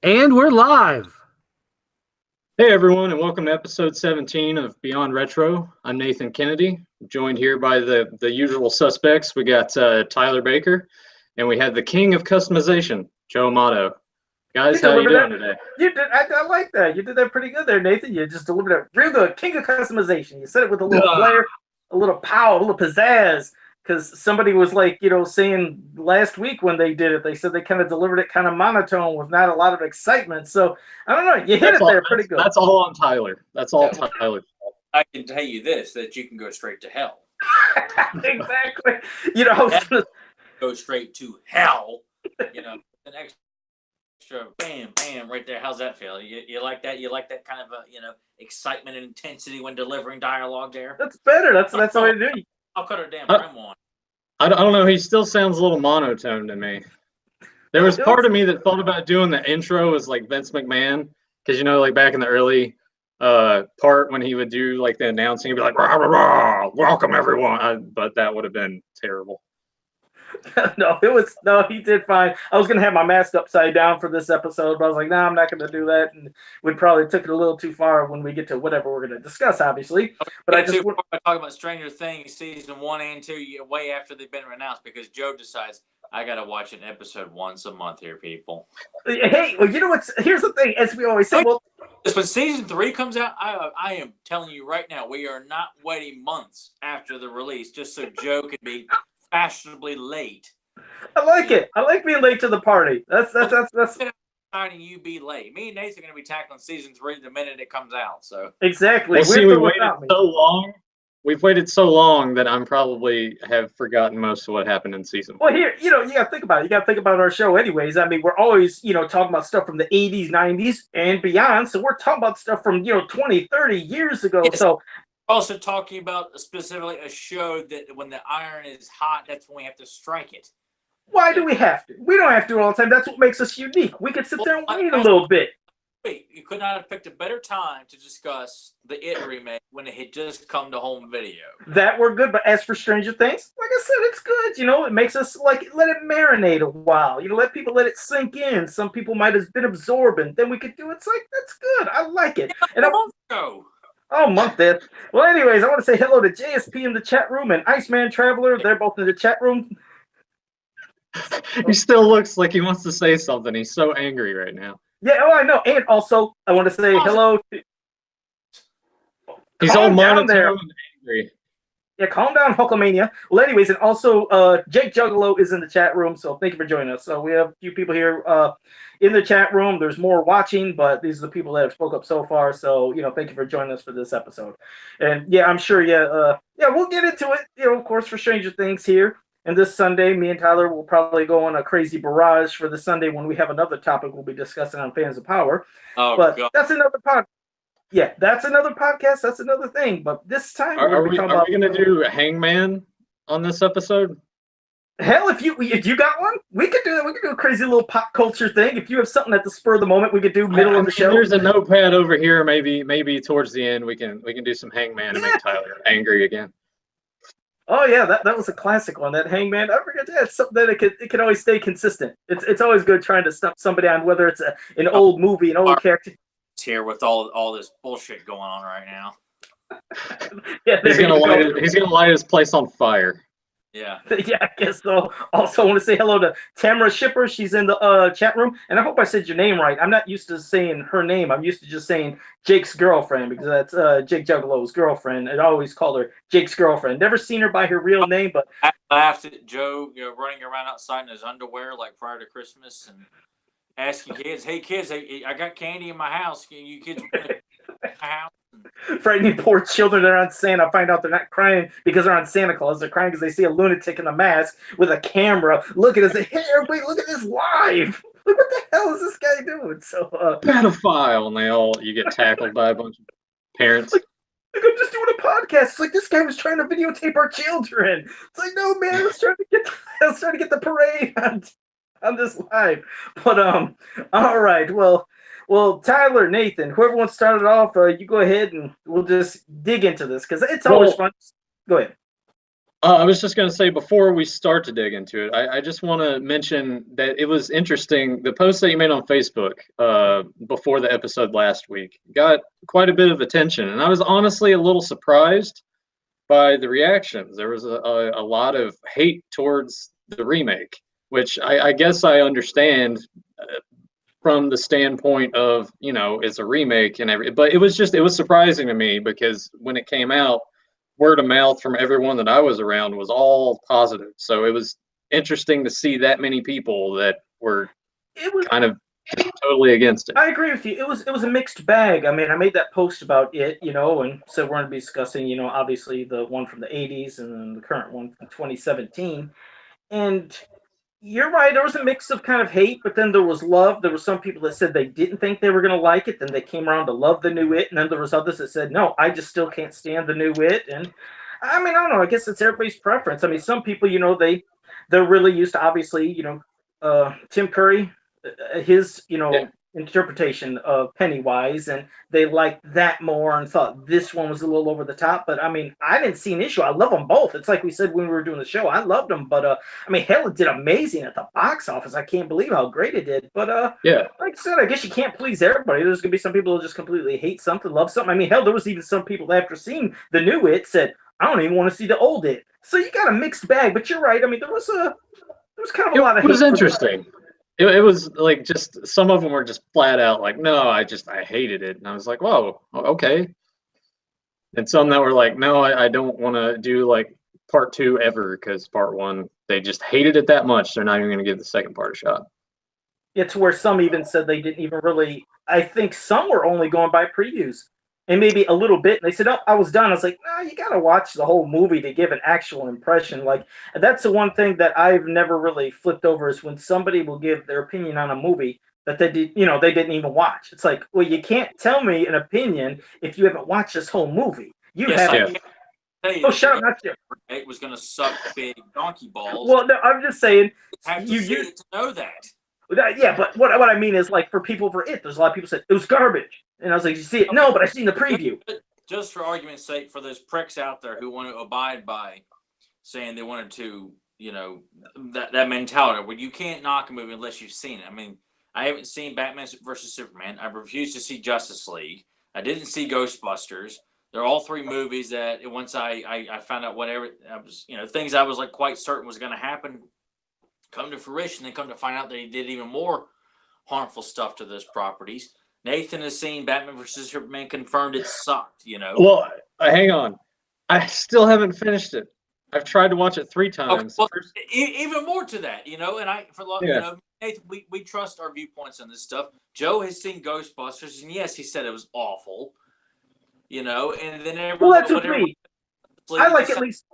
And we're live. Hey everyone, and welcome to episode 17 of Beyond Retro. I'm Nathan Kennedy, joined here by the usual suspects. We got Tyler Baker, and we have the king of customization, Joe Amato. Guys, how you doing today? You did. I like that. You did that pretty good there, Nathan. You just delivered it real good. King of customization. You said it with a little flair, a little power, a little pizzazz. Because somebody was like, saying last week when they did it, they said they kind of delivered it kind of monotone with not a lot of excitement. So I don't know, you hit it there pretty good. That's all on Tyler. That's all Tyler. I can tell you this: that you can go straight to hell. Exactly. Go straight to hell. An extra bam, bam, right there. How's that feel? You like that? You like that kind of excitement and intensity when delivering dialogue there? That's better. That's the way to do it. I'll cut her damn rim on. I don't know. He still sounds a little monotone to me. There was part of me that thought about doing the intro as like Vince McMahon, because like back in the early part when he would do like the announcing, he'd be like, rah, rah, rah, welcome everyone. But that would have been terrible. No, he did fine. I was going to have my mask upside down for this episode, but I was like, I'm not going to do that. And we probably took it a little too far when we get to whatever we're going to discuss, obviously. But I just want to talk about Stranger Things season 1 and 2 way after they've been announced, because Joe decides I got to watch an episode once a month here, people. Hey, well, you know what's, here's the thing, as we always say, when season 3 comes out, I am telling you right now, we are not waiting months after the release just so Joe can be fashionably late. I like it. I like being late to the party. That's exciting. You be late. Me and Nathan are going to be tackling season 3 the minute it comes out. So exactly. Well, see, we waited so long. We've waited so long that I'm probably have forgotten most of what happened in season 4. Well, here, you got to think about it. You got to think about our show anyways. I mean, we're always, talking about stuff from the 80s, 90s, and beyond. So we're talking about stuff from, 20, 30 years ago. Yes. So also talking about specifically a show that when the iron is hot, that's when we have to strike it. Why do we have to? We don't have to all the time. That's what makes us unique. We can sit there and wait a little bit. Wait, you could not have picked a better time to discuss the It remake when it had just come to home video. That were good, but as for Stranger Things, like I said, it's good. It makes us let it marinate a while. Let people let it sink in. Some people might have been absorbent. Then we could do it. It's like, that's good. I like it. And a month ago. Oh, month then. Well, anyways, I want to say hello to JSP in the chat room and Iceman Traveler. They're both in the chat room. He still looks like he wants to say something. He's so angry right now. Yeah, I know. And also, I want to say hello to... He's all monotone and angry. Yeah, calm down, Hulkamania. Well, anyways, and also Jake Juggalo is in the chat room, so thank you for joining us. So we have a few people here in the chat room. There's more watching, but these are the people that have spoke up so far. So, thank you for joining us for this episode. And yeah, I'm sure, we'll get into it, of course, for Stranger Things here. And this Sunday, me and Tyler will probably go on a crazy barrage for the Sunday when we have another topic we'll be discussing on Fans of Power. Oh, but God. That's another podcast. Yeah, that's another podcast. That's another thing. But this time, are we going to do Hangman on this episode? Hell, if you got one, we could do that. We could do a crazy little pop culture thing. If you have something at the spur of the moment, we could do middle of the show. There's a notepad over here. Maybe towards the end we can do some Hangman to make Tyler angry again. Oh yeah, that was a classic one. That Hangman. I forget that. It's something that it can always stay consistent. It's always good trying to stump somebody on whether it's an old movie, an old character. Here with all this bullshit going on right now. Yeah, he's gonna light his place on fire. Yeah. Yeah, I guess so. Also, I want to say hello to Tamara Shipper. She's in the chat room, and I hope I said your name right. I'm not used to saying her name. I'm used to just saying Jake's girlfriend, because that's Jake Juggalo's girlfriend. I always call her Jake's girlfriend. Never seen her by her real name, but I laughed at Joe, running around outside in his underwear like prior to Christmas and asking kids, "Hey kids, I got candy in my house. You kids want to my house?" Frightening poor children that are on Santa. Find out they're not crying because they're on Santa Claus. They're crying because they see a lunatic in a mask with a camera looking and say, "Hey, everybody, look at this live. Look, what the hell is this guy doing?" So pedophile, and you get tackled by a bunch of parents. Like, I'm just doing a podcast. It's like this guy was trying to videotape our children. It's like, no man, let's try to get the parade on this live. But all right, well, Tyler, Nathan, whoever wants to start it off, you go ahead and we'll just dig into this because it's always fun. Go ahead. I was just going to say before we start to dig into it, I just want to mention that it was interesting. The post that you made on Facebook before the episode last week got quite a bit of attention, and I was honestly a little surprised by the reactions. There was a lot of hate towards the remake, which I guess I understand from the standpoint of, it's a remake and everything. But it was surprising to me because when it came out, word of mouth from everyone that I was around was all positive. So it was interesting to see that many people that were kind of totally against it. I agree with you. It was a mixed bag. I mean, I made that post about it, and said we're going to be discussing, obviously the one from the 80s and then the current one from 2017. And you're right, there was a mix of kind of hate, but then there was love. There were some people that said they didn't think they were going to like it, then they came around to love the new It, and then there was others that said, no, I just still can't stand the new It. And I mean, I don't know, I guess it's everybody's preference. I mean, some people, they're really used to, obviously, Tim Curry, his, interpretation of Pennywise, and they liked that more and thought this one was a little over the top. But I mean, I didn't see an issue. I love them both. It's like we said when we were doing the show. I loved them, but I mean, hell, it did amazing at the box office. I can't believe how great it did. But yeah, like I said, I guess you can't please everybody. There's gonna be some people who just completely hate something, love something. I mean, hell, there was even some people that after seeing the new It said, I don't even want to see the old It. So you got a mixed bag. But you're right. I mean, there was kind of a lot of hate. It was interesting. It was like just some of them were just flat out like, no, I hated it. And I was like, whoa, okay. And some that were like, no, I don't want to do like part 2 ever because part 1, they just hated it that much. They're not even going to give the second part a shot. Yeah, to where some even said they didn't even really, I think some were only going by previews and maybe a little bit. And they said, oh, I was done. I was like, no, you got to watch the whole movie to give an actual impression. Like, that's the one thing that I've never really flipped over is when somebody will give their opinion on a movie that they did, they didn't even watch. It's like, well, you can't tell me an opinion if you haven't watched this whole movie. You haven't. Oh, shut up! Not you. It was going to suck big donkey balls. Well, no, I'm just saying. You see it to know that. Yeah, but what I mean is, like, for people for it, there's a lot of people said it was garbage, and I was like, "You see it? No, but I seen the preview." Just for argument's sake, for those pricks out there who want to abide by saying they wanted to, that mentality where you can't knock a movie unless you've seen it. I mean, I haven't seen Batman versus Superman. I refused to see Justice League. I didn't see Ghostbusters. They're all 3 movies that once I found out whatever I was, things I was like quite certain was going to happen come to fruition, and come to find out that he did even more harmful stuff to those properties. Nathan has seen Batman vs. Superman, confirmed it sucked, Well, hang on. I still haven't finished it. I've tried to watch it 3 times. Okay, well, even more to that, Nathan, we trust our viewpoints on this stuff. Joe has seen Ghostbusters, and yes, he said it was awful, and then everyone. Well, that's with me. I like at least.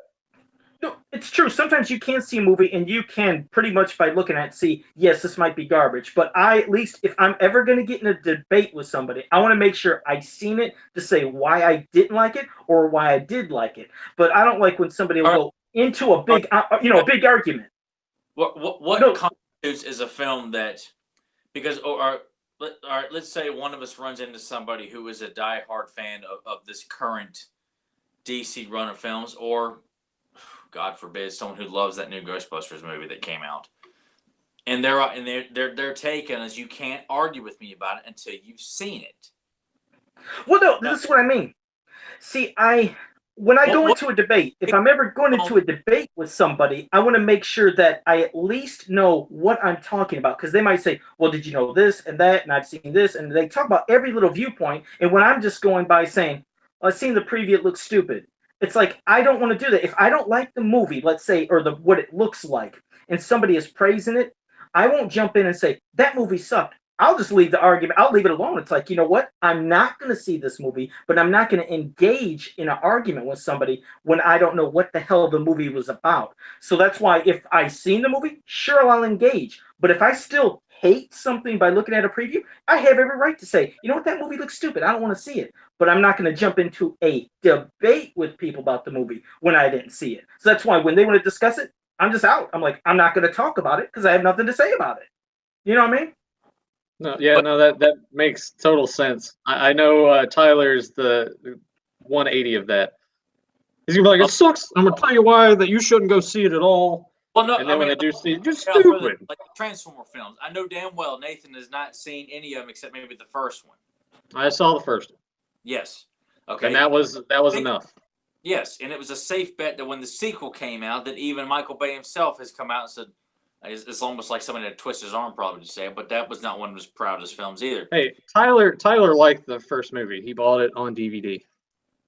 No, it's true. Sometimes you can see a movie and you can pretty much by looking at it see, yes, this might be garbage. But I, at least if I'm ever going to get in a debate with somebody, I want to make sure I've seen it to say why I didn't like it or why I did like it. But I don't like when somebody will go into a big, a big argument. What constitutes as a film that, because, let's say one of us runs into somebody who is a diehard fan of this current DC run of films, or God forbid, someone who loves that new Ghostbusters movie that came out, and their take on is you can't argue with me about it until you've seen it. Well, no, this is what I mean. See, when I go into a debate, if I'm ever going into a debate with somebody, I want to make sure that I at least know what I'm talking about, because they might say, well, did you know this and that, and I've seen this, and they talk about every little viewpoint, and when I'm just going by saying, I've seen the preview, it looks stupid. It's like, I don't want to do that. If I don't like the movie, let's say, or what it looks like, and somebody is praising it, I won't jump in and say, that movie sucked. I'll just leave the argument. I'll leave it alone. It's like, you know what? I'm not going to see this movie, but I'm not going to engage in an argument with somebody when I don't know what the hell the movie was about. So that's why if I've seen the movie, sure, I'll engage. But if I still hate something by looking at a preview, I have every right to say, you know what, that movie looks stupid. I don't want to see it. But I'm not going to jump into a debate with people about the movie when I didn't see it. So that's why when they want to discuss it, I'm just out. I'm like, I'm not going to talk about it because I have nothing to say about it. You know what I mean? No, yeah, no, that makes total sense. I know Tyler's the 180 of that. He's gonna be like, it sucks. I'm gonna tell you why that you shouldn't go see it at all. Well, no, And then I when mean, they do see it, just for stupid. like the Transformer films, I know damn well Nathan has not seen any of them except maybe the first one. I saw the first one, Yes. Okay. and that was enough. Yes, and it was a safe bet that when the sequel came out, that even Michael Bay himself has come out and said, it's almost like somebody had twisted his arm probably to say it, but that was not one of his proudest films either. Hey, Tyler liked the first movie. He bought it on DVD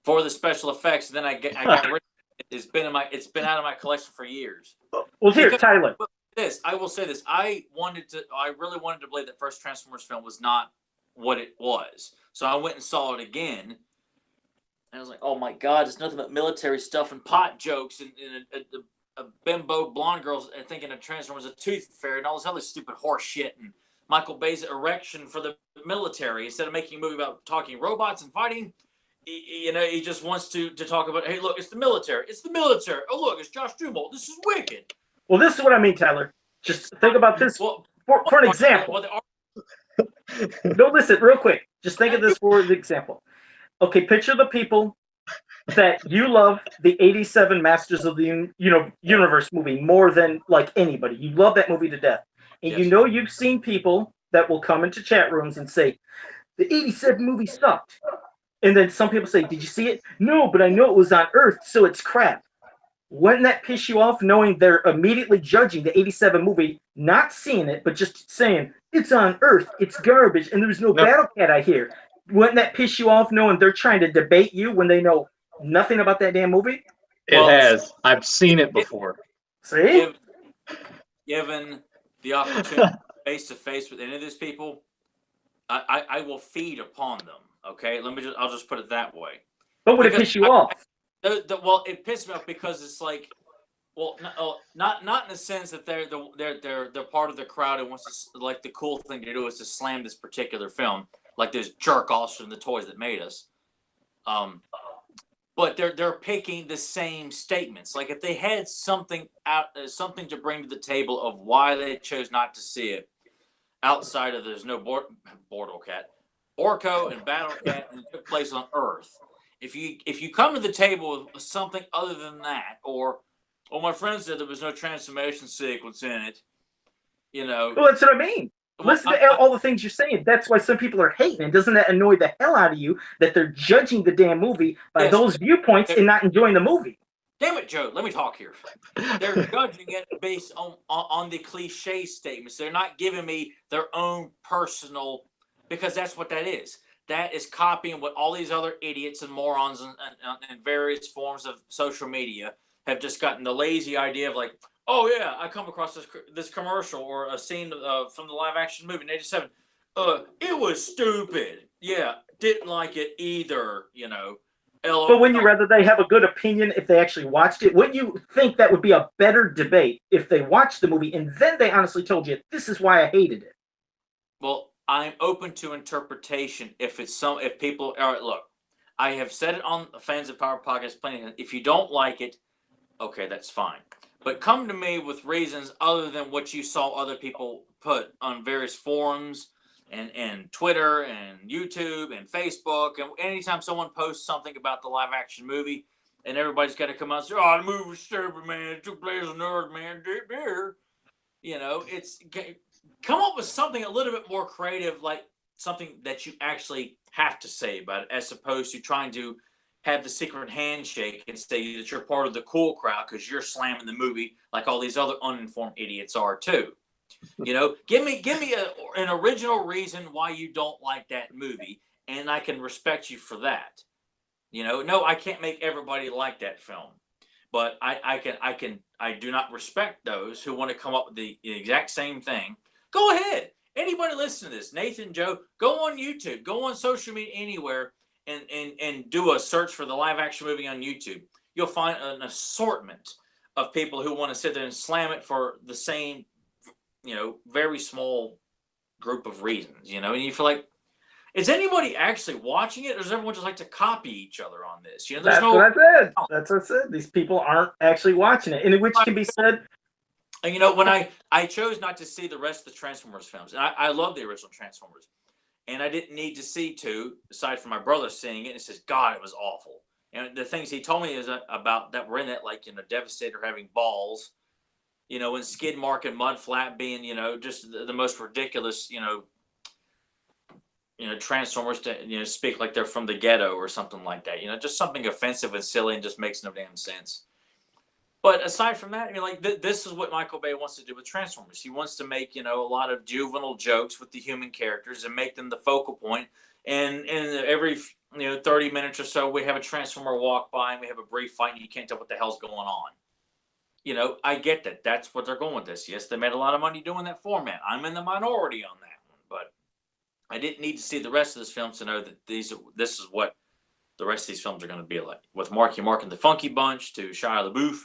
for the special effects. Then I got rid of it. It's been out of my collection for years. Well, here, Tyler. I will say this. I really wanted to believe that first Transformers film was not what it was. So I went and saw it again. And I was like, oh my God, it's nothing but military stuff and pot jokes and a bimbo blonde girl thinking a Transformers a tooth fairy and all this other stupid horse shit. And Michael Bay's erection for the military, instead of making a movie about talking robots and fighting, he just wants to talk about, hey, look, it's the military. It's the military. Oh, look, it's Josh Duhamel. This is wicked. Well, this is what I mean, Tyler. Just think about this for an example. No, listen, real quick. Just think of this for an example. Okay, picture the people that you love the 87 Masters of the Universe movie more than like anybody. You love that movie to death. And yes. You've seen people that will come into chat rooms and say, the 87 movie sucked. And then some people say, did you see it? No, but I know it was on Earth, so it's crap. Wouldn't that piss you off knowing they're immediately judging the 87 movie, not seeing it, but just saying, it's on Earth, it's garbage, and there's no Battle Cat I hear? Wouldn't that piss you off knowing they're trying to debate you when they know nothing about that damn movie? It has. I've seen it before. See? Given the opportunity face to face with any of these people, I will feed upon them. Okay, I'll just put it that way. But would it piss you off? Well, it pisses me off because it's like, well, not in the sense that they're part of the crowd and wants to, like, the cool thing to do is to slam this particular film, like those jerk offs from the toys that made us. But they're picking the same statements. Like if they had something to bring to the table of why they chose not to see it, outside of there's no Bortle Cat, Orko and Battle Cat, and it took place on Earth. If you come to the table with something other than that, or my friend said there was no transformation sequence in it, Well, that's what I mean. Listen to all the things you're saying. That's why some people are hating. And doesn't that annoy the hell out of you that they're judging the damn movie by those viewpoints and not enjoying the movie? Damn it, Joe. Let me talk here. They're judging it based on the cliche statements. They're not giving me their own personal, because that's what that is. That is copying what all these other idiots and morons in various forms of social media have just gotten the lazy idea of, like, oh yeah, I come across this commercial or a scene from the live action movie in '87. It was stupid. Yeah, didn't like it either. But wouldn't you rather they have a good opinion if they actually watched it? Wouldn't you think that would be a better debate if they watched the movie and then they honestly told you, this is why I hated it? Well, I'm open to interpretation. If people are, look, I have said it on Fans of Power Podcast plenty. If you don't like it, okay, that's fine. But come to me with reasons other than what you saw other people put on various forums and Twitter and YouTube and Facebook. And anytime someone posts something about the live action movie and everybody's got to come out and say, oh, the movie was stupid, man. It took place on Earth, man. It's come up with something a little bit more creative, like something that you actually have to say about it, as opposed to trying to have the secret handshake and say that you're part of the cool crowd because you're slamming the movie like all these other uninformed idiots are too. Give me an original reason why you don't like that movie, and I can respect you for that. No, I can't make everybody like that film, but I do not respect those who want to come up with the exact same thing. Go ahead. Anybody listen to this, Nathan, Joe, go on YouTube, go on social media, anywhere, and do a search for the live action movie on YouTube. You'll find an assortment of people who want to sit there and slam it for the same, very small group of reasons, and you feel like, is anybody actually watching it, or does everyone just like to copy each other on this? That's what I said. That's what I said. These people aren't actually watching it, and which can be said. And when I chose not to see the rest of the Transformers films, and I love the original Transformers, and I didn't need to see two, aside from my brother seeing it, and says, God, it was awful. And the things he told me is about that were in it, like, Devastator having balls, and Skid Mark and Mudflap being, just the most ridiculous, Transformers to, speak like they're from the ghetto or something like that. Just something offensive and silly and just makes no damn sense. But aside from that, this is what Michael Bay wants to do with Transformers. He wants to make, a lot of juvenile jokes with the human characters and make them the focal point. And every, 30 minutes or so, we have a Transformer walk by and we have a brief fight and you can't tell what the hell's going on. I get that. That's what they're going with this. Yes, they made a lot of money doing that format. I'm in the minority on that one. But I didn't need to see the rest of this film to know that this is what the rest of these films are going to be like. With Marky Mark and the Funky Bunch to Shia LaBeouf,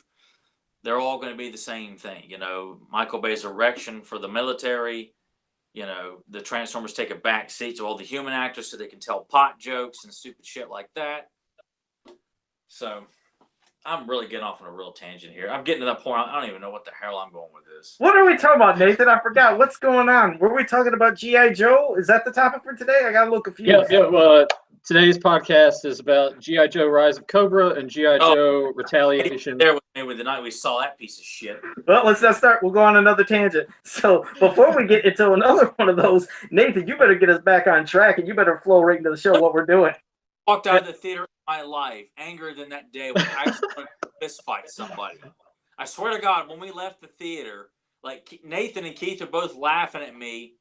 they're all going to be the same thing. Michael Bay's erection for the military. The Transformers take a back seat to all the human actors so they can tell pot jokes and stupid shit like that. So I'm really getting off on a real tangent here. I'm getting to that point. I don't even know what the hell I'm going with this. What are we talking about, Nathan? I forgot. What's going on? Were we talking about G.I. Joe? Is that the topic for today? I got a little confused. Yeah. Well, today's podcast is about G.I. Joe Rise of Cobra and G.I. Joe Retaliation. There with me with the night we saw that piece of shit. Well, let's not start. We'll go on another tangent. So before we get into another one of those, Nathan, you better get us back on track and you better flow right into the show what we're doing. Walked out of the theater in my life angrier than that day when I actually wanted to fist fight somebody. I swear to God, when we left the theater, like Nathan and Keith are both laughing at me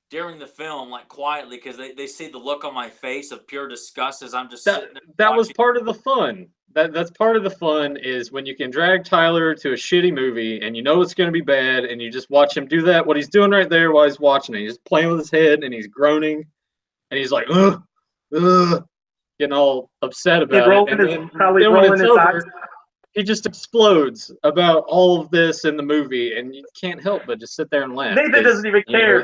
during the film, like quietly, because they see the look on my face of pure disgust as I'm just sitting there. That was part of the fun. That's part of the fun is when you can drag Tyler to a shitty movie and you know it's going to be bad and you just watch him do that. What he's doing right there while he's watching it, he's just playing with his head and he's groaning and he's like, ugh, getting all upset about it. And then when it's over, he just explodes about all of this in the movie, and you can't help but just sit there and laugh. Nathan doesn't even care.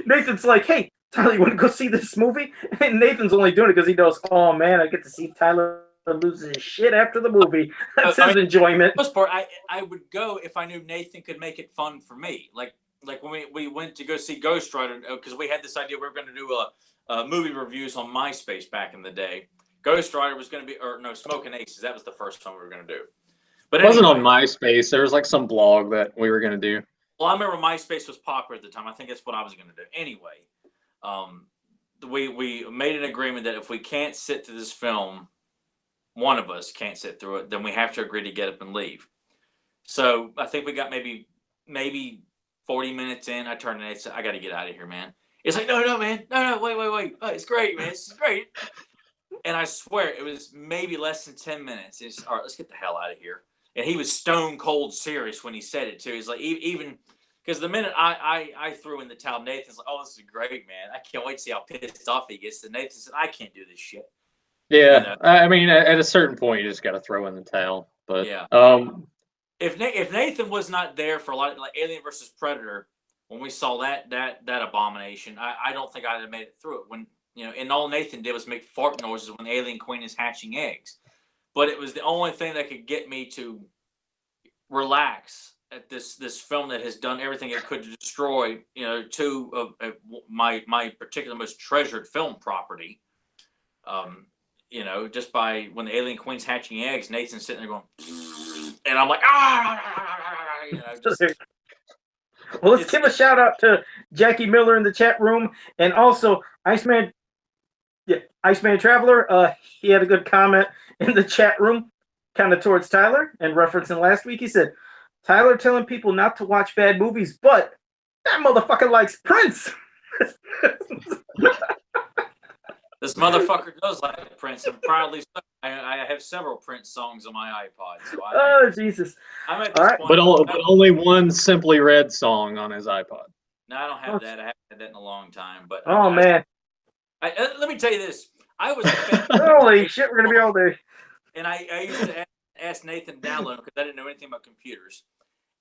Nathan's like, hey, Tyler, you want to go see this movie? And Nathan's only doing it because he knows, oh, man, I get to see Tyler lose his shit after the movie. That's his enjoyment. For the most part, I would go if I knew Nathan could make it fun for me. Like when we went to go see Ghost Rider, because we had this idea we were going to do movie reviews on MySpace back in the day. Ghost Rider was going to be, or no, Smoking Aces. That was the first one we were going to do. But it wasn't on MySpace. There was like some blog that we were going to do. Well, I remember MySpace was popular at the time. I think that's what I was going to do. Anyway, we made an agreement that if we can't sit through this film, one of us can't sit through it, then we have to agree to get up and leave. So I think we got maybe 40 minutes in. I turned and I said, I got to get out of here, man. It's like, no, man. No, wait. Oh, it's great, man. This is great. And I swear it was maybe less than 10 minutes. It's all right, let's get the hell out of here. And he was stone cold serious when he said it too. He's like, even because the minute I threw in the towel, Nathan's like, oh, this is great, man. I can't wait to see how pissed off he gets. And Nathan said, I can't do this shit. Yeah. I mean, at a certain point, you just got to throw in the towel. But yeah. If Nathan was not there for a lot of like Alien versus Predator, when we saw that abomination, I don't think I'd have made it through it. When and all Nathan did was make fart noises when the alien queen is hatching eggs. But it was the only thing that could get me to relax at this film that has done everything it could to destroy, two of my particular most treasured film property. Just by when the alien queen's hatching eggs, Nathan's sitting there going, and I'm like, Well, let's give a shout out to Jackie Miller in the chat room, and also Iceman Traveler. He had a good comment in the chat room, kind of towards Tyler, and referencing last week. He said, "Tyler telling people not to watch bad movies, but that motherfucker likes Prince." This motherfucker does like Prince, and proudly so. I have several Prince songs on my iPod. So Jesus! I'm at this point, but only one Simply Red song on his iPod. No, I don't have that. I haven't had that in a long time. But man, let me tell you this: I was holy shit, we're gonna be all day. And I used to ask Nathan to download because I didn't know anything about computers.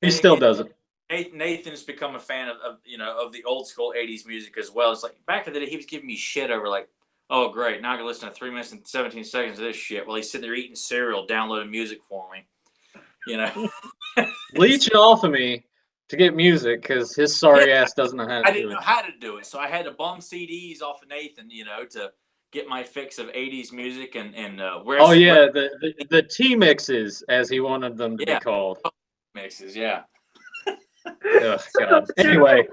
He still doesn't. Nathan's become a fan of the old school '80s music as well. It's like back in the day, he was giving me shit over like, oh great, now I can listen to 3 minutes and 17 seconds of this shit while he's sitting there eating cereal, downloading music for me. Leeching off of me to get music because his sorry ass doesn't know how to do it. I didn't know how to do it, so I had to bum CDs off of Nathan, to get my fix of 80s music and Oh yeah, the T mixes, as he wanted them to be called. Mixes, yeah. Oh, God. Anyway,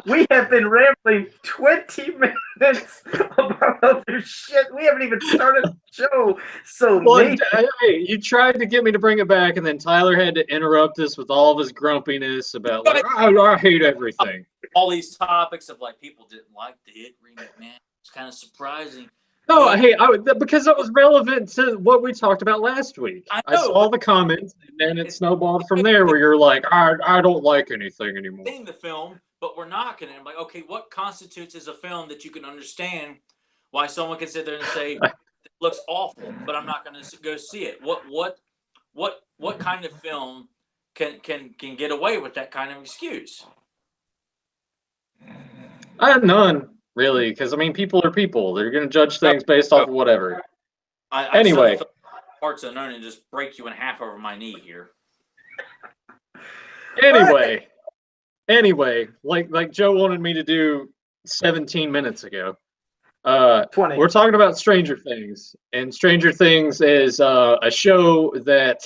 we have been rambling 20 minutes about other shit. We haven't even started the show. So hey, you tried to get me to bring it back, and then Tyler had to interrupt us with all of his grumpiness about like, I hate everything. All these topics of like people didn't like the hit remake, man. It's kind of surprising. No, hey, because it was relevant to what we talked about last week. I saw the comments, and then it snowballed from there. Where you're like, I don't like anything anymore. Seeing the film, but we're not gonna. I'm like, okay, what constitutes as a film that you can understand? Why someone can sit there and say it looks awful, but I'm not gonna go see it. What kind of film can get away with that kind of excuse? I had none. Really, because I mean, people are people. They're going to judge things based off of whatever. Anyway, parts unknown and just break you in half over my knee here. Anyway, like Joe wanted me to do 17 minutes ago. 20. We're talking about Stranger Things, and Stranger Things is a show that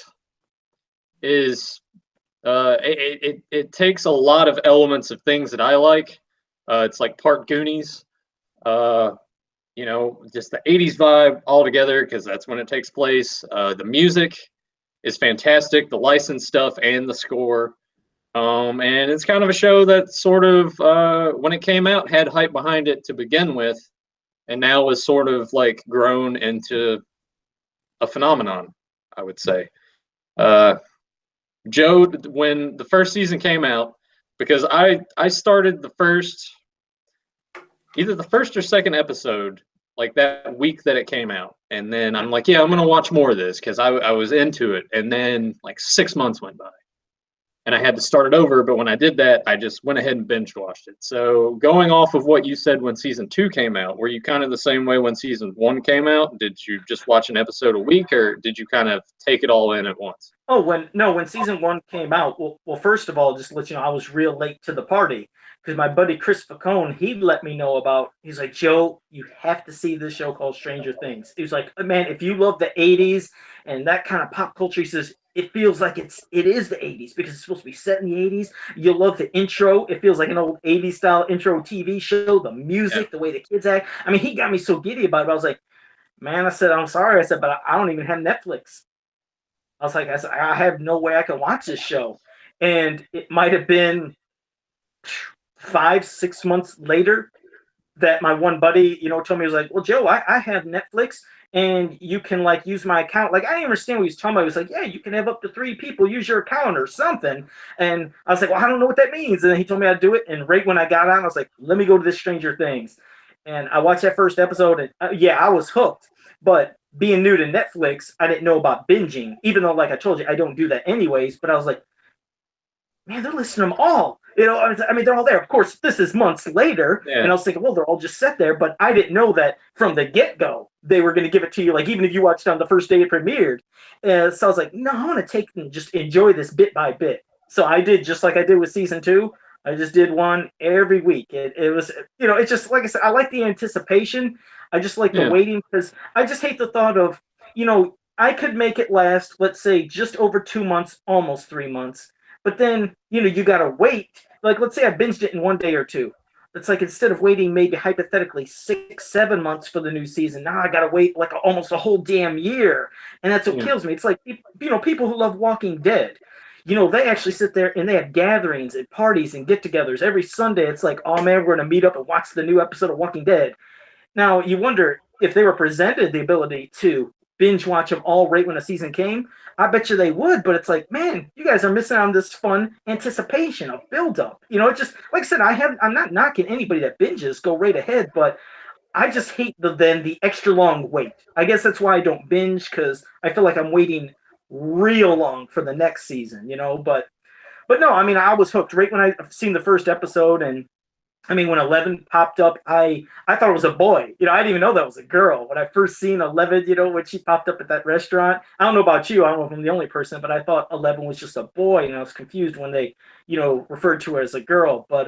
is it takes a lot of elements of things that I like. It's like part Goonies, you know, just the 80s vibe altogether, because that's when it takes place. The music is fantastic, the licensed stuff and the score. And it's kind of a show that sort of, when it came out, had hype behind it to begin with, and now is sort of like grown into a phenomenon, I would say. Joe, when the first season came out, because I started either the first or second episode, like that week that it came out. And then I'm like, yeah, I'm going to watch more of this because I was into it. And then like 6 months went by and I had to start it over. But when I did that, I just went ahead and binge watched it. So going off of what you said when season 2 came out, were you kind of the same way when season 1 came out? Did you just watch an episode a week, or did you kind of take it all in at once? Oh, when season 1 came out, well, first of all, just to let you know, I was real late to the party because my buddy Chris Facone, he let me know about. He's like, Joe, you have to see this show called Stranger Things. He was like, man, if you love the '80s and that kind of pop culture, he says it feels like it is the '80s because it's supposed to be set in the '80s. You'll love the intro. It feels like an old '80s style intro TV show. The music, the way the kids act. I mean, he got me so giddy about it. I was like, man, I said, I'm sorry. I said, but I don't even have Netflix. I said, I have no way I can watch this show. And it might have been 5-6 months later that my one buddy, you know, told me, he was like, well, Joe, I have Netflix and you can like use my account. Like, I didn't understand what he was talking about. He was like, yeah, you can have up to 3 people use your account or something. And I was like, well, I don't know what that means. And then he told me how to do it. And right when I got on, I was like, let me go to this Stranger Things. And I watched that first episode and yeah, I was hooked. But being new to Netflix, I didn't know about binging, even though, like I told you, I don't do that anyways. But I was like, man, they're listing them all. You know, I mean, they're all there. Of course, this is months later. Yeah. And I was thinking, well, they're all just set there. But I didn't know that from the get-go, they were going to give it to you, like, even if you watched on the first day it premiered. So I was like, no, I want to take and just enjoy this bit by bit. So I did just like I did with season 2. I just did one every week. It was, you know, it's just, like I said, I like the anticipation. I just like the waiting because I just hate the thought of, you know, I could make it last, let's say, just over 2 months, almost 3 months. But then, you know, you got to wait. Like, let's say I binged it in 1 day or 2. It's like instead of waiting maybe hypothetically 6-7 months for the new season, now I got to wait like almost a whole damn year. And that's what kills me. It's like, you know, people who love Walking Dead, you know, they actually sit there and they have gatherings and parties and get-togethers. Every Sunday, it's like, oh, man, we're going to meet up and watch the new episode of Walking Dead. Now, you wonder if they were presented the ability to binge watch them all right when a season came, I bet you they would. But it's like, man, you guys are missing out on this fun anticipation of build-up. You know, it just, like I said, I'm not knocking anybody that binges, go right ahead, but I just hate the extra long wait. I guess that's why I don't binge, because I feel like I'm waiting real long for the next season, you know. But no, I mean, I was hooked right when I seen the first episode. And I mean, when 11 popped up, I thought it was a boy. You know, I didn't even know that was a girl. When I first seen 11, you know, when she popped up at that restaurant, I don't know about you. I don't know if I'm the only person, but I thought 11 was just a boy. And I was confused when they, you know, referred to her as a girl. But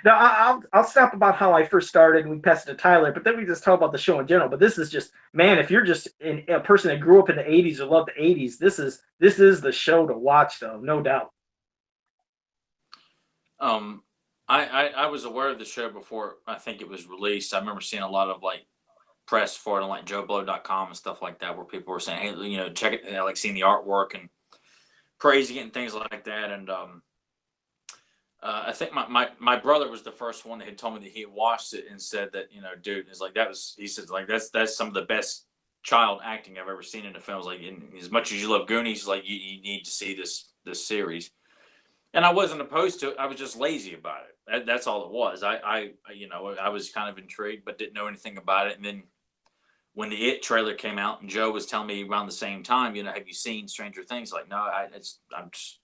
Now I'll stop about how I first started and we passed it to Tyler, but then we just talk about the show in general. But this is just, man, if you're just a person that grew up in the '80s or loved the '80s, this is the show to watch, though, no doubt. I was aware of the show before I think it was released. I remember seeing a lot of like press for it on like JoeBlow.com and stuff like that, where people were saying, "Hey, check it," like seeing the artwork and praising it and things like that. And I think my brother was the first one that had told me that he had watched it and said that, dude, is like he said like that's some of the best child acting I've ever seen in a film. It's like, as much as you love Goonies, like you need to see this series. And I wasn't opposed to it. I was just lazy about it. That's all it was. I was kind of intrigued, but didn't know anything about it. And then when the It trailer came out, and Joe was telling me around the same time, have you seen Stranger Things? Like, no, I'm just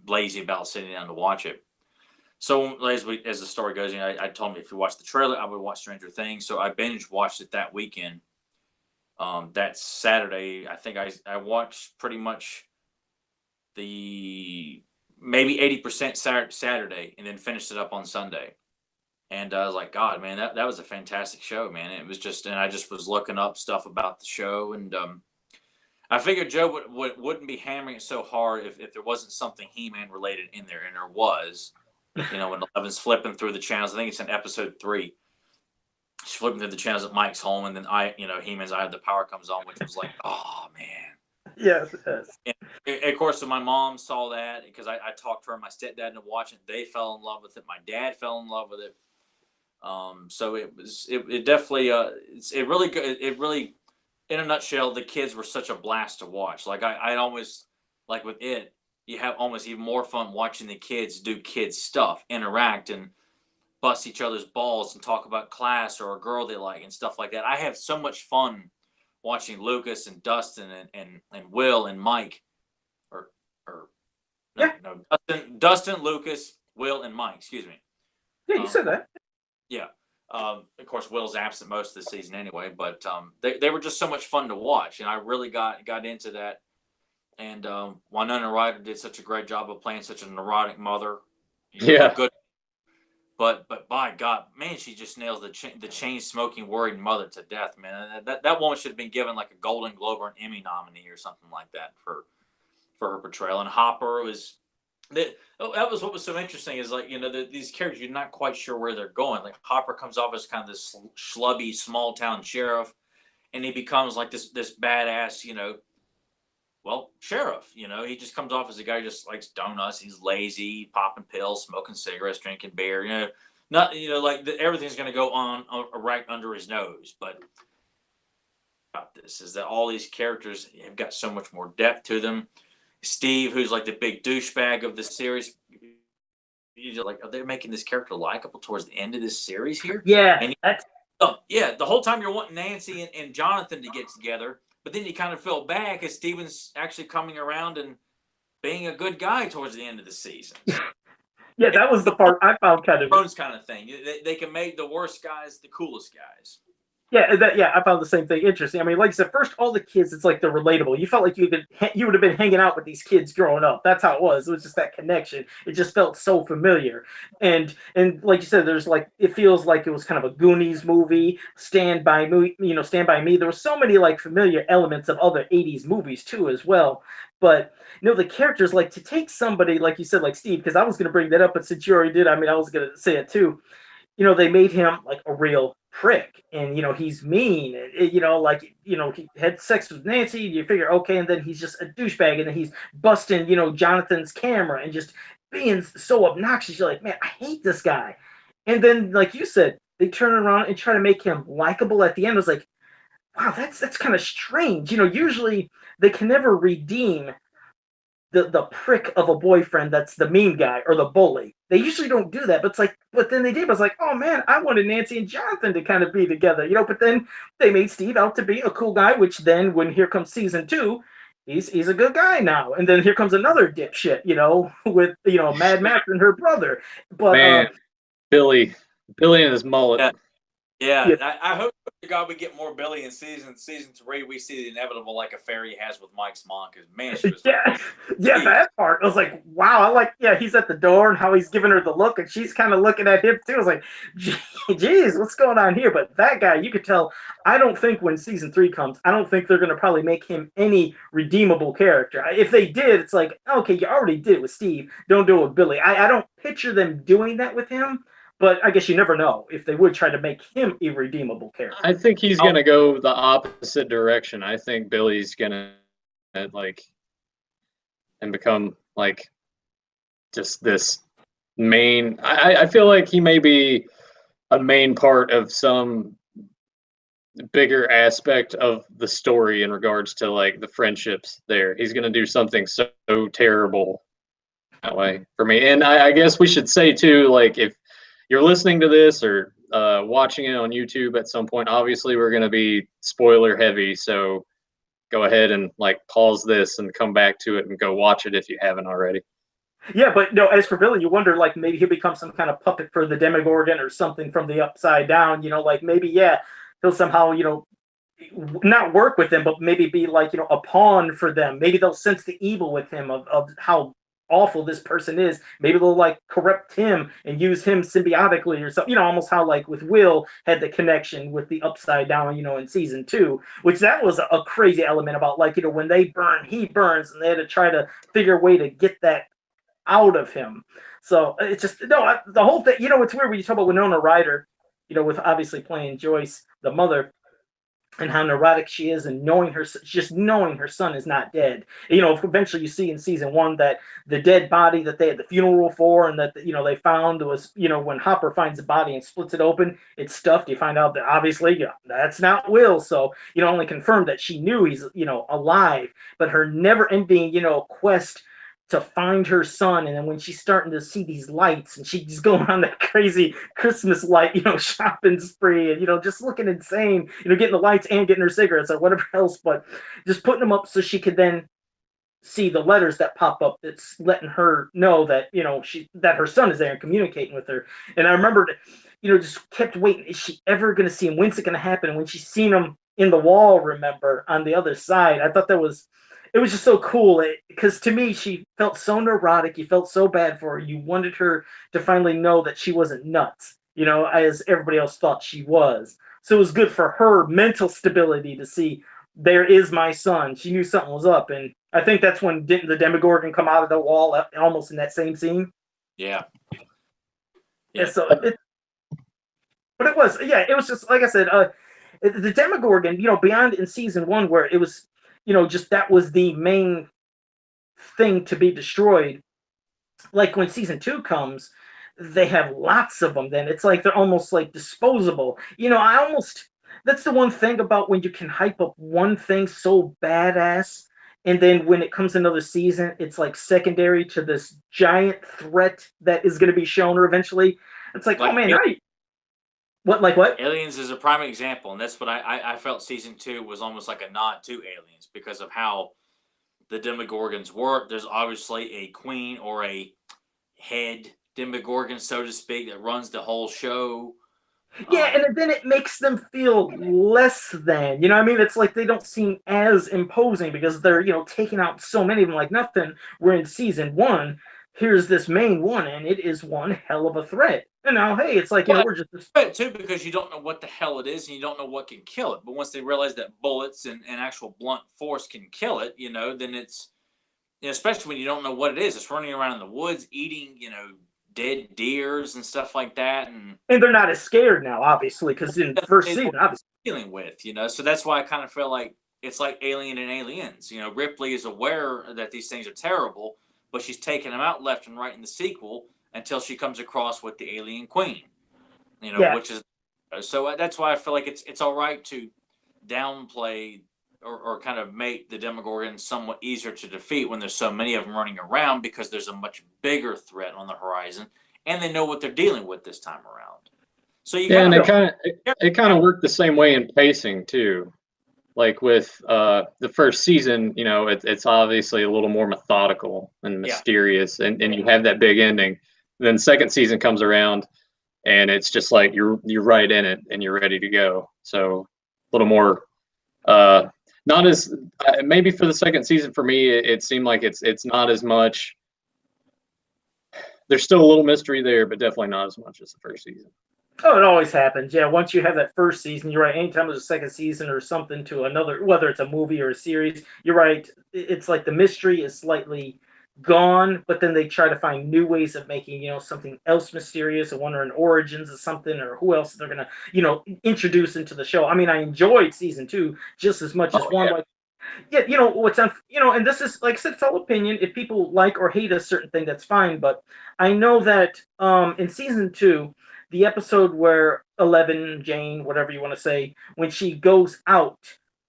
lazy about sitting down to watch it. So as the story goes, I told him if you watch the trailer, I would watch Stranger Things. So I binge watched it that weekend. That Saturday, I think I watched pretty much the maybe 80% Saturday, and then finished it up on Sunday. And I was like, God, man, that was a fantastic show, man. It was just, and I just was looking up stuff about the show, and I figured Joe wouldn't be hammering it so hard if there wasn't something He-Man related in there, and there was. When Eleven's flipping through the channels, I think it's in episode 3. She's flipping through the channels at Mike's home, and then He-Man's Eye of the Power comes on, which was like, oh man. Yes. And of course, so my mom saw that because I talked to her, my stepdad, into watching it. They fell in love with it. My dad fell in love with it. So it definitely it really good. It really, in a nutshell, the kids were such a blast to watch. Like I always, like with it, you have almost even more fun watching the kids do kids stuff, interact and bust each other's balls and talk about class or a girl they like and stuff like that. I have so much fun watching Lucas and Dustin and Will and Mike, Dustin, Lucas, Will, and Mike. Excuse me. Yeah, you said that. Yeah. Of course, Will's absent most of the season anyway, but they were just so much fun to watch, and I really got into that. And Winona Ryder did such a great job of playing such a neurotic mother. Yeah. Good. But by God, man, she just nails the chain smoking worried mother to death, man. That woman should have been given like a Golden Globe or an Emmy nominee or something like that for her portrayal. And Hopper was that was what was so interesting is like these characters, you're not quite sure where they're going. Like Hopper comes off as kind of this schlubby small town sheriff, and he becomes like this badass sheriff. He just comes off as a guy who just likes donuts. He's lazy, popping pills, smoking cigarettes, drinking beer. Everything's going to go on right under his nose. But about this is that all these characters have got so much more depth to them. Steve, who's like the big douchebag of the series, like, are they making this character likable towards the end of this series here? Yeah, and the whole time you're wanting Nancy and Jonathan to get together. But then you kind of feel bad because Steven's actually coming around and being a good guy towards the end of the season. Yeah, that was the part I found kind of thing. They can make the worst guys the coolest guys. Yeah, I found the same thing interesting. I mean, like I said, first all the kids, it's like they're relatable. You felt like you would have been hanging out with these kids growing up. That's how it was. It was just that connection. It just felt so familiar. And like you said, there's like it feels like it was kind of a Goonies movie, Stand By Me. Stand By Me. There were so many like familiar elements of other '80s movies too, as well. But the characters, like to take somebody like you said, like Steve, because I was going to bring that up, but since you already did, I mean, I was going to say it too. They made him like a real prick, and he's mean, he had sex with Nancy. You figure, okay, and then he's just a douchebag, and then he's busting Jonathan's camera and just being so obnoxious. You're like, man, I hate this guy. And then, like you said, they turn around and try to make him likable at the end. I was like, wow, that's kind of strange. Usually they can never redeem the prick of a boyfriend that's the mean guy or the bully. They usually don't do that, but then they did. I was like, oh man, I wanted Nancy and Jonathan to kind of be together, but then they made Steve out to be a cool guy, which then when here comes season 2, he's a good guy now. And then here comes another dipshit, with Mad Max and her brother. But man, Billy and his mullet. Yeah, Yeah. I hope to God we get more Billy in season 3. We see the inevitable like affair he has with Mike's mom because man, she was Yeah, yeah, Jeez. that part. I was like, wow. I like, yeah, he's at the door and how he's giving her the look, and she's kind of looking at him too. I was like, geez, what's going on here? But that guy, you could tell. I don't think when season 3 comes, I don't think they're going to probably make him any redeemable character. If they did, it's like, okay, you already did it with Steve. Don't do it with Billy. I don't picture them doing that with him. But I guess you never know if they would try to make him a redeemable character. I think he's Oh. gonna go the opposite direction. I think Billy's gonna like and become like just this main. I feel like he may be a main part of some bigger aspect of the story in regards to like the friendships there. He's gonna do something so terrible that way for me. And I guess we should say too, like if you're listening to this or watching it on YouTube at some point, obviously we're going to be spoiler heavy. So go ahead and like pause this and come back to it and go watch it if you haven't already. Yeah, but no, as for Billy, you wonder like maybe he'll become some kind of puppet for the Demogorgon or something from the Upside Down. Like maybe, yeah, he'll somehow, not work with them, but maybe be like, a pawn for them. Maybe they'll sense the evil with him of how awful this person is. Maybe they'll like corrupt him and use him symbiotically or something, almost how like with Will had the connection with the Upside Down, in season 2, which that was a crazy element about like, when they burn, he burns, and they had to try to figure a way to get that out of him. So it's just, no, the whole thing, it's weird when you talk about Winona Ryder, with obviously playing Joyce, the mother, and how neurotic she is, and just knowing her son is not dead. Eventually you see in season 1 that the dead body that they had the funeral for, and that they found was, when Hopper finds the body and splits it open, it's stuffed. You find out that obviously that's not Will. So only confirmed that she knew he's alive, but her never-ending quest to find her son. And then when she's starting to see these lights and she's going on that crazy Christmas light, shopping spree, and, just looking insane, getting the lights and getting her cigarettes or whatever else, but just putting them up so she could then see the letters that pop up that's letting her know that, that her son is there and communicating with her. And I remember, just kept waiting. Is she ever going to see him? When's it going to happen? And when she's seen him in the wall, remember, on the other side, I thought it was just so cool because to me, she felt so neurotic. You felt so bad for her. You wanted her to finally know that she wasn't nuts, as everybody else thought she was. So it was good for her mental stability to see there is my son. She knew something was up. And I think that's when didn't the Demogorgon come out of the wall almost in that same scene? Yeah. Yeah. So but it was just, like I said, the Demogorgon, beyond in season 1 where it was, just that was the main thing to be destroyed. Like when season 2 comes, they have lots of them. Then it's like they're almost like disposable. That's the one thing about when you can hype up one thing so badass, and then when it comes another season, it's like secondary to this giant threat that is going to be shown her eventually. It's like oh man, what? Aliens is a prime example, and that's what I felt season 2 was almost like a nod to Aliens because of how the Demogorgons work. There's obviously a queen or a head Demogorgon, so to speak, that runs the whole show. Yeah, and then it makes them feel less than. It's like they don't seem as imposing because they're, taking out so many of them like nothing. Where in season 1, here's this main one, and it is one hell of a threat. And now, hey, it's like, we're just... But too, because you don't know what the hell it is, and you don't know what can kill it. But once they realize that bullets and actual blunt force can kill it, then it's... especially when you don't know what it is. It's running around in the woods, eating, dead deers and stuff like that. And they're not as scared now, obviously, because in the first season, obviously... dealing with, so that's why I kind of feel like it's like Alien and Aliens. Ripley is aware that these things are terrible, but she's taking them out left and right in the sequel until she comes across with the alien queen, which is, so that's why I feel like it's all right to downplay or kind of make the Demogorgon somewhat easier to defeat when there's so many of them running around because there's a much bigger threat on the horizon and they know what they're dealing with this time around. So and it kind of worked the same way in pacing too. Like with the first season, it's obviously a little more methodical and mysterious, and you have that big ending. Then second season comes around, and it's just like you're right in it and you're ready to go. So a little more, not as maybe for the second season for me, it seemed like it's not as much. There's still a little mystery there, but definitely not as much as the first season. Oh, it always happens. Yeah, once you have that first season, you're right. Anytime there's a second season or something to another, whether it's a movie or a series, you're right. It's like the mystery is slightly gone, but then they try to find new ways of making, something else mysterious, or wondering origins of something, or who else they're gonna, introduce into the show. I mean, I enjoyed season 2 just as much as one. Yeah. Like, yeah, and this is like I said, it's all opinion. If people like or hate a certain thing, that's fine. But I know that in season 2, the episode where 11, Jane, whatever you want to say, when she goes out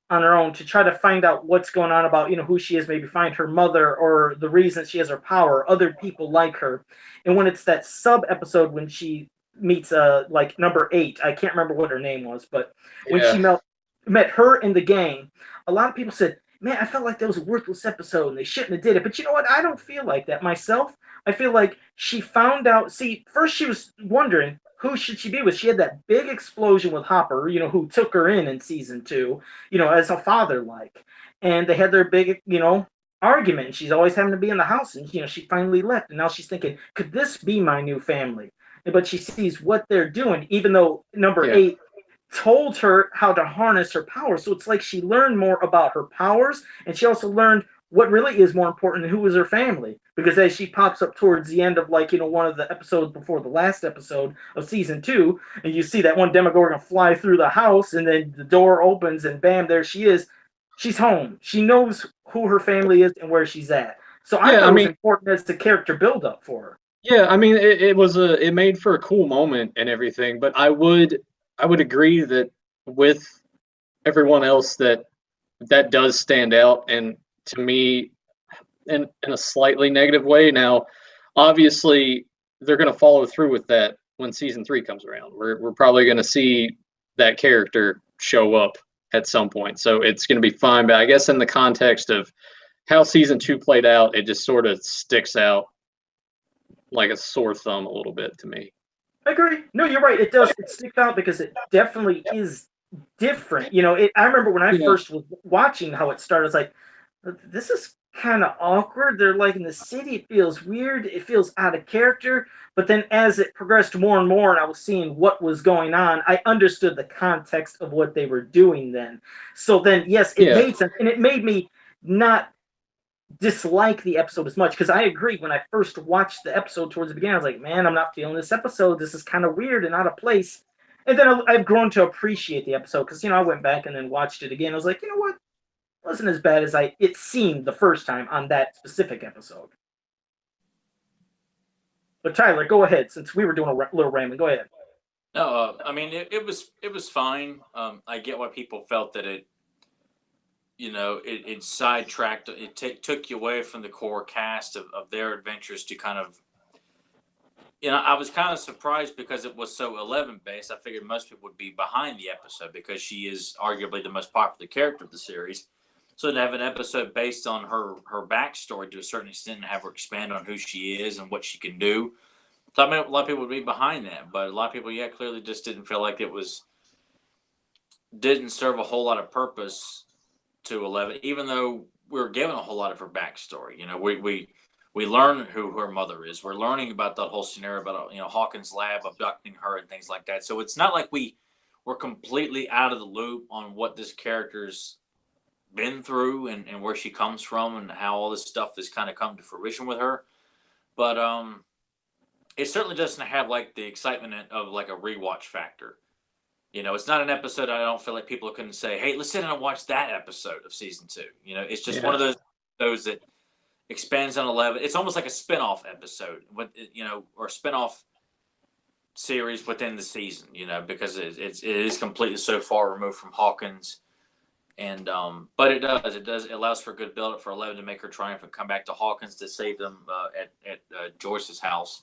on her own to try to find out what's going on about, who she is, maybe find her mother or the reason she has her power, other people like her. And when it's that sub episode when she meets like number 8, I can't remember what her name was, but when she met her in the gang, a lot of people said, man, I felt like that was a worthless episode and they shouldn't have did it. But you know what? I don't feel like that myself. I feel like she found out. See, first she was wondering who should she be with. She had that big explosion with Hopper, who took her in season 2, as a father like. And they had their big, argument. And she's always having to be in the house. And, she finally left. And now she's thinking, could this be my new family? But she sees what they're doing, even though number 8 told her how to harness her power. So it's like she learned more about her powers, and she also learned what really is more important, who was her family. Because as she pops up towards the end of one of the episodes before the last episode of season 2, and you see that one Demogorgon fly through the house, and then the door opens, and bam, there she is. She's home. She knows who her family is and where she's at. So I thought it was important as the character build up for her. Yeah, I mean, it made for a cool moment and everything, but I would agree that with everyone else that does stand out, and to me in a slightly negative way. Now, obviously, they're going to follow through with that when season 3 comes around. We're probably going to see that character show up at some point, so it's going to be fine. But I guess in the context of how season 2 played out, it just sort of sticks out like a sore thumb a little bit to me. I agree. No, you're right. It does. It sticks out because it definitely is different. I remember when I first was watching how it started, I was like, this is kind of awkward. They're like in the city. It feels weird. It feels out of character. But then as it progressed more and more and I was seeing what was going on, I understood the context of what they were doing then. So then, yes, it made sense. And it made me not dislike the episode as much, because I agree, when I first watched the episode towards the beginning, I was like, man, I'm not feeling this episode. This is kind of weird and out of place. And then I've grown to appreciate the episode, because I went back and then watched it again. I was like, you know what, it wasn't as bad as it seemed the first time on that specific episode. But Tyler, go ahead, since we were doing a little rambling. Go ahead. No, I mean, it was fine. I get why people felt that it sidetracked. It took you away from the core cast of their adventures to kind of, I was kind of surprised because it was so 11 based. I figured most people would be behind the episode because she is arguably the most popular character of the series. So to have an episode based on her backstory to a certain extent and have her expand on who she is and what she can do. So I mean, a lot of people would be behind that, but a lot of people, clearly just didn't feel like didn't serve a whole lot of purpose to 11, even though we were given a whole lot of her backstory. We learn who her mother is. We're learning about that whole scenario about Hawkins' lab abducting her and things like that. So it's not like we were completely out of the loop on what this character's been through and where she comes from and how all this stuff has kind of come to fruition with her. But it certainly doesn't have like the excitement of like a rewatch factor. It's not an episode I don't feel like people couldn't say, hey, let's sit down and watch that episode of season 2. It's just one of those that expands on 11. It's almost like a spinoff episode, or spinoff series within the season, because it is completely so far removed from Hawkins. And but it allows for a good build up for 11 to make her triumph and come back to Hawkins to save them at Joyce's house,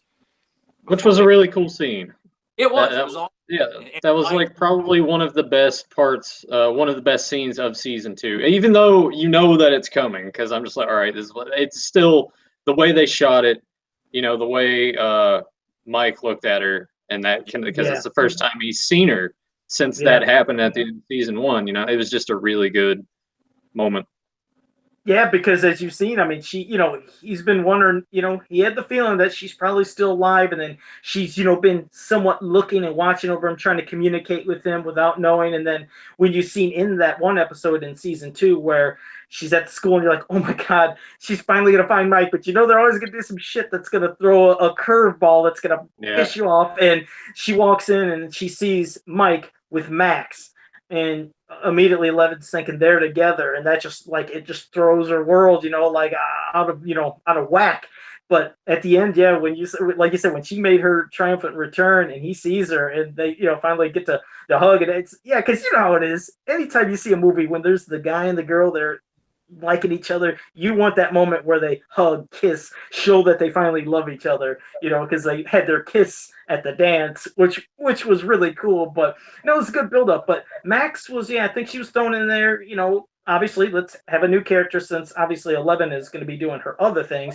which was a really cool scene. It was. It was awesome. Yeah, that was like probably one of the best parts, one of the best scenes of season 2. Even though that it's coming, because I'm just like, all right, it's still the way they shot it, the way Mike looked at her and that can because Yeah. it's the first time he's seen her since that happened at the end of season 1. You know, it was just a really good moment. Yeah, because as you've seen, I mean, he's been wondering, he had the feeling that she's probably still alive, and then she's, been somewhat looking and watching over him, trying to communicate with him without knowing. And then when you've seen in that one episode in season 2 where she's at the school and you're like, oh my God, she's finally going to find Mike. But they're always going to do some shit that's going to throw a curveball that's going to piss you off. And she walks in and she sees Mike with Max. And immediately 11's thinking they're together, and that just it just throws her world, out of whack. But at the end, when you said, when she made her triumphant return, and he sees her, and they finally get to the hug, and it's because you know how it is. Anytime you see a movie when there's the guy and the girl, they're liking each other, you want that moment where they hug, kiss, show that they finally love each other, because they had their kiss at the dance, which was really cool. But it was a good build up. But Max was, I think she was thrown in there, obviously let's have a new character, since obviously 11 is going to be doing her other things.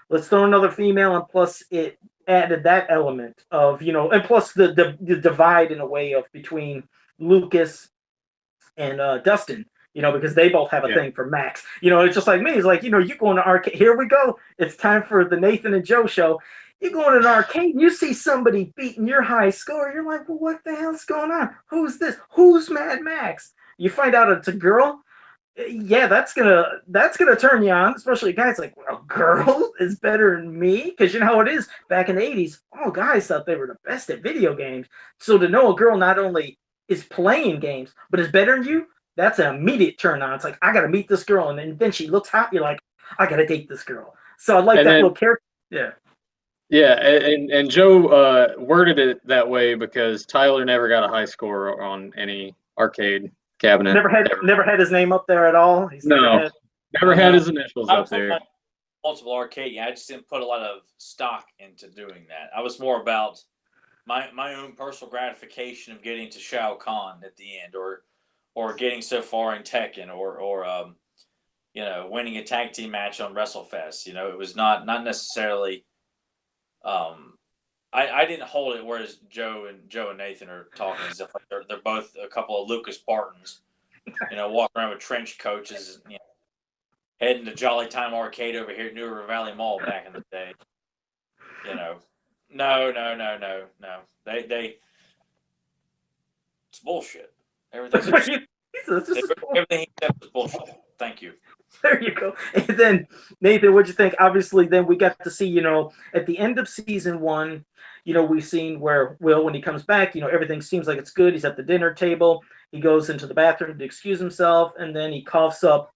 Let's throw another female, and plus it added that element of, and plus the divide in a way of between Lucas and Dustin, because they both have a thing for Max. It's just like me. It's like, you go in the arcade. Here we go. It's time for the Nathan and Joe show. You go in an arcade, you see somebody beating your high score. You're like, well, what the hell's going on? Who's this? Who's Mad Max? You find out it's a girl. Yeah, that's gonna turn you on, especially guys like, well, a girl is better than me, because you know how it is back in the 80s. All guys thought they were the best at video games. So to know a girl not only is playing games but is better than you, that's an immediate turn on. It's like, I gotta meet this girl, and then she looks hot. You're like, I gotta date this girl. So I like that little character. Yeah. Yeah, and Joe worded it that way because Tyler never got a high score on any arcade cabinet. Never had his name up there at all. He's never had his initials up there. Multiple arcade. I just didn't put a lot of stock into doing that. I was more about my own personal gratification of getting to Shao Kahn at the end, or getting so far in Tekken, or winning a tag team match on WrestleFest. It was not necessarily. I didn't hold it. Whereas Joe and Nathan are talking and stuff like they're both a couple of Lucas Bartons, walking around with trench coats, heading to Jolly Time Arcade over here at New River Valley Mall back in the day. No. They it's bullshit. Everything was bullshit. Thank you. There you go. And then, Nathan, what'd you think? Obviously, then we got to see, at the end of season 1, we've seen where Will, when he comes back, everything seems like it's good. He's at the dinner table. He goes into the bathroom to excuse himself, and then he coughs up,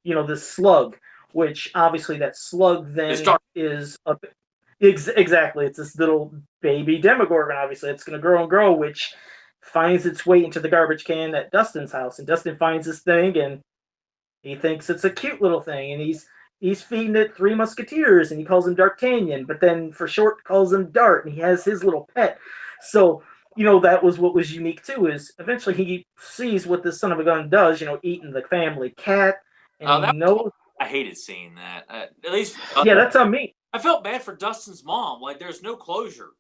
this slug, which obviously that slug then is exactly. It's this little baby Demogorgon, obviously. It's going to grow and grow, which finds its way into the garbage can at Dustin's house. And Dustin finds this thing, and he thinks it's a cute little thing, and he's feeding it Three Musketeers, and he calls him D'Artagnan, but then for short calls him Dart, and he has his little pet. So, that was what was unique too, is eventually he sees what this son of a gun does, eating the family cat. And I hated seeing that. At least that's on me. I felt bad for Dustin's mom. Like, there's no closure.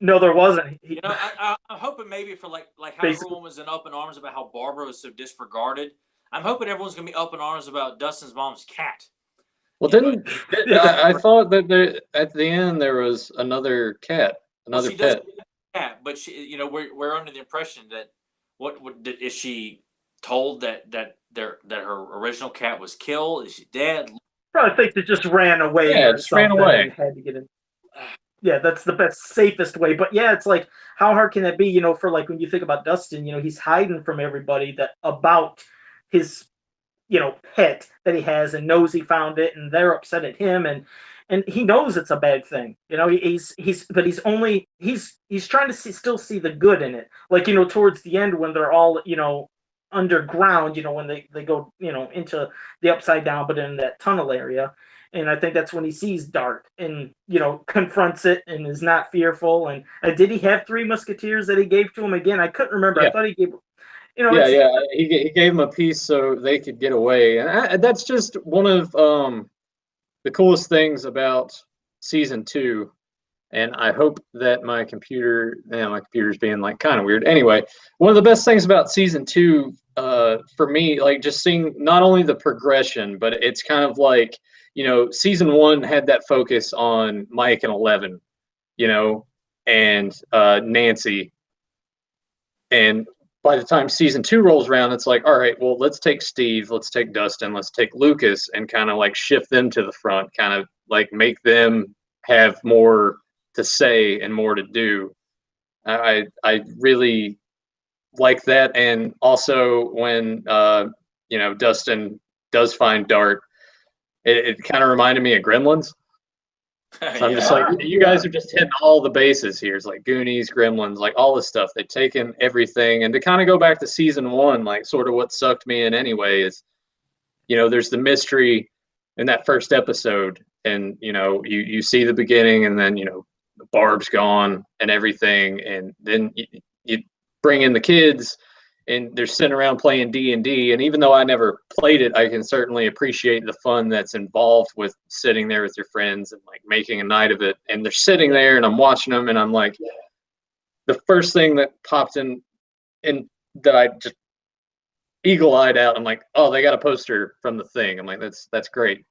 No, there wasn't. I'm hoping maybe for like how everyone was up in arms about how Barbara was so disregarded. I'm hoping everyone's gonna be up in arms about Dustin's mom's cat. Well, I thought that at the end there was another cat, another pet. Cat, but she, we're under the impression that is she told that her original cat was killed? Is she dead? Probably think they just ran away. Yeah, just ran away. Had to get in. Yeah, that's the best, safest way. But yeah, it's like, how hard can that be? For like when you think about Dustin, he's hiding from everybody about his, pet that he has, and knows he found it, and they're upset at him, and he knows it's a bad thing. He's trying to still see the good in it. Like, towards the end when they're all, underground, when they go, into the upside down, but in that tunnel area. And I think that's when he sees Dart and, confronts it and is not fearful. And did he have Three Musketeers that he gave to him again? I couldn't remember. Yeah. I thought he gave, he gave him a piece so they could get away. And that's just one of the coolest things about season 2. And I hope that my computer's being like kind of weird. Anyway, one of the best things about season 2, for me, like just seeing not only the progression, but it's kind of like, season 1 had that focus on Mike and Eleven, and Nancy. And by the time season 2 rolls around, it's like, all right, well, let's take Steve, let's take Dustin, let's take Lucas, and kind of like shift them to the front, kind of like make them have more to say and more to do. I really like that. And also when Dustin does find Dart, it kind of reminded me of Gremlins. So I'm just like, you guys are just hitting all the bases here. It's like Goonies, Gremlins, like all this stuff. They've taken everything. And to kind of go back to season 1, like sort of what sucked me in anyway is, there's the mystery in that first episode. And, you see the beginning, and then, Barb's gone and everything. And then you bring in the kids, and they're sitting around playing D&D. And even though I never played it, I can certainly appreciate the fun that's involved with sitting there with your friends and like making a night of it. And they're sitting there, and I'm watching them, and I'm like, the first thing that popped in that I just eagle-eyed out, I'm like, oh, they got a poster from The Thing. I'm like, that's great.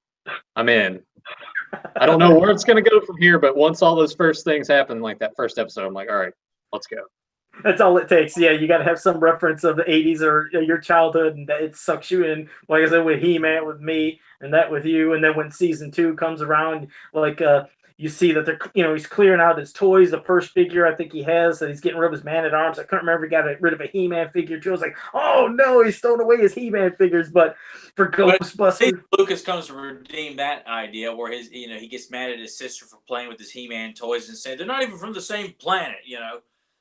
I'm in. I don't know where it's going to go from here, but once all those first things happen, like that first episode, I'm like, all right, let's go. That's all it takes. Yeah, you got to have some reference of the 80s or your childhood, and that it sucks you in. Like I said, with He-Man, with me, and that with you. And then when season 2 comes around, like you see that they're, he's clearing out his toys, the first figure I think he has, and he's getting rid of his Man-at-Arms. I couldn't remember if he got rid of a He-Man figure too. I was like, oh no, he's throwing away his He-Man figures. But for Ghostbusters, Lucas comes to redeem that idea where he gets mad at his sister for playing with his He-Man toys and saying they're not even from the same planet.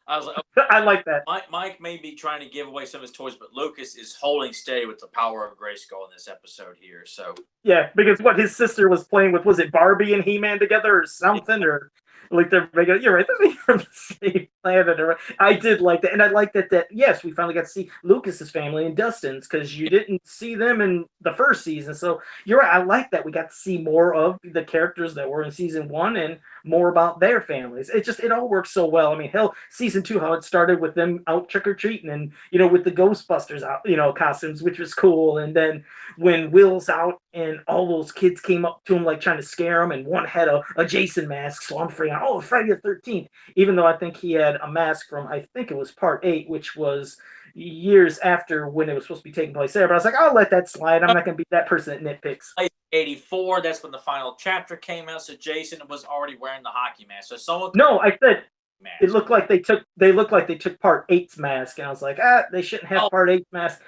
I was like, oh, I like that. Mike may be trying to give away some of his toys, but Lucas is holding steady with the power of Grayskull in this episode here. So yeah, because what his sister was playing with, was it Barbie and He-Man together or something, or like they're regular? You're right, they're from the same planet. I did like that, and I like that. Yes, we finally got to see Lucas's family and Dustin's, because you didn't see them in the first season. So you're right. I like that we got to see more of the characters that were in season 1 and more about their families. It all works so well. I mean, hell, season 2, how it started with them out trick-or-treating and, with the Ghostbusters out, costumes, which was cool. And then when Will's out and all those kids came up to him, like trying to scare him, and one had a Jason mask. So I'm freaking out, oh, Friday the 13th, even though I think he had a mask from, I think it was part 8, which was years after when it was supposed to be taking place there. But I was like, I'll let that slide. I'm not going to be that person that nitpicks. 84, that's when the final chapter came out, so Jason was already wearing the hockey mask. So someone I said mask. It looked like they took part 8's mask, and I was like, they shouldn't have part 8's mask.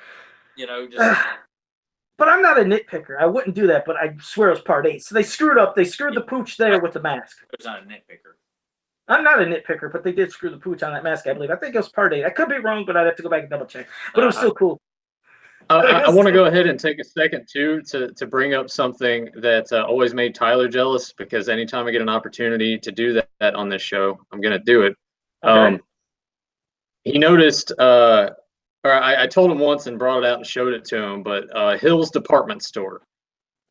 But I'm not a nitpicker. I wouldn't do that, but I swear it was part 8. So they screwed up. They screwed the pooch there with the mask. It's not a nitpicker. I'm not a nitpicker, but they did screw the pooch on that mask, I believe. I think it was part 8. I could be wrong, but I'd have to go back and double check. But it was still cool. I want to go ahead and take a second too to bring up something that always made Tyler jealous, because anytime I get an opportunity to do that on this show, I'm going to do it. Okay. He noticed, or I told him once and brought it out and showed it to him, but Hill's Department Store.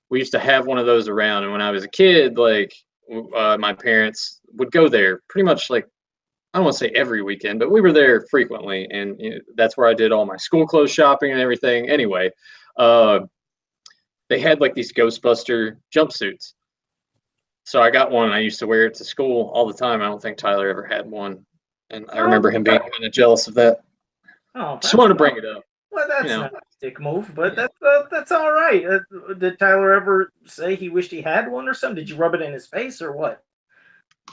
We used to have one of those around, and when I was a kid, like my parents would go there pretty much, like, I don't want to say every weekend, but we were there frequently, and that's where I did all my school clothes shopping and everything. Anyway, they had like these Ghostbuster jumpsuits. So I got one, and I used to wear it to school all the time. I don't think Tyler ever had one, and I remember him being kind of jealous of that. Oh, just wanted to bring it up. Well, that's not a dick move, but that's all right. Did Tyler ever say he wished he had one or something? Did you rub it in his face or what?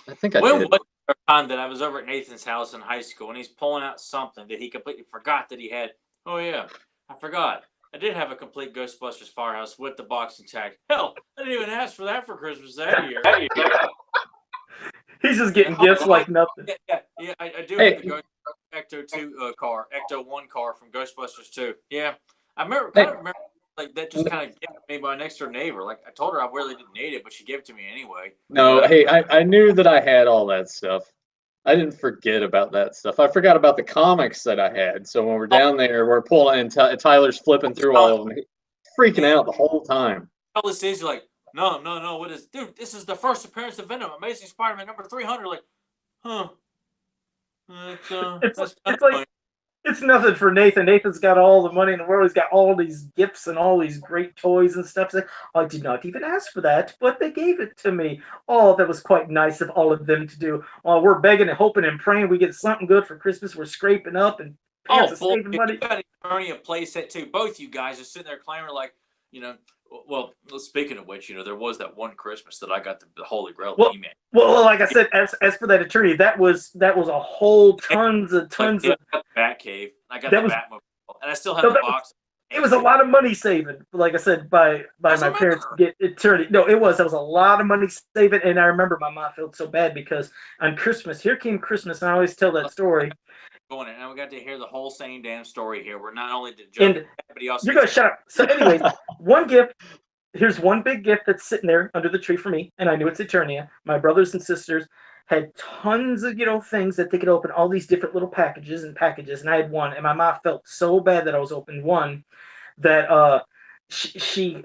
I think I did. A time that I was over at Nathan's house in high school, and he's pulling out something that he completely forgot that he had. Oh yeah, I forgot. I did have a complete Ghostbusters Firehouse with the box intact. Hell, I didn't even ask for that for Christmas that year. He's just getting gifts like nothing. Yeah, I do have the Ecto 2 car, Ecto 1 car from Ghostbusters 2. Yeah, I remember like that just kind of gave me by an extra neighbor. Like I told her I really didn't need it, but she gave it to me anyway. No, hey, I knew that I had all that stuff. I didn't forget about that stuff. I forgot about the comics that I had. So when we're down there, we're pulling, and Tyler's flipping through all of them, freaking out the whole time. All this is, you're like, No. What is, dude? This is the first appearance of Venom, Amazing Spider-Man number 300. Like, huh? That's It's like it's nothing for Nathan. Nathan's got all the money in the world. He's got all these gifts and all these great toys and stuff. He's like, I did not even ask for that, but they gave it to me. Oh, that was quite nice of all of them to do. Oh, we're begging and hoping and praying we get something good for Christmas. We're scraping up and pants boy, saving money. you got to earn a playset too. Both you guys are sitting there clamoring like, well, speaking of which, there was that one Christmas that I got the Holy Grail He-Man. Well, like I said, as for that attorney, that was a whole tons of. I got the Batcave. I got the Batmobile, and I still have the box. It was a lot of money saving, like I said, by my parents to get attorney. No, it was. That was a lot of money saving, and I remember my mom felt so bad because on Christmas, here came Christmas, and I always tell that story. Going in, and we got to hear the whole same damn story here. We're not only did Joe, but he also. You're gonna shut up. So, anyways, one gift. Here's one big gift that's sitting there under the tree for me, and I knew it's Eternia. My brothers and sisters had tons of things that they could open, all these different little packages, and I had one, and my mom felt so bad that I was opening one that she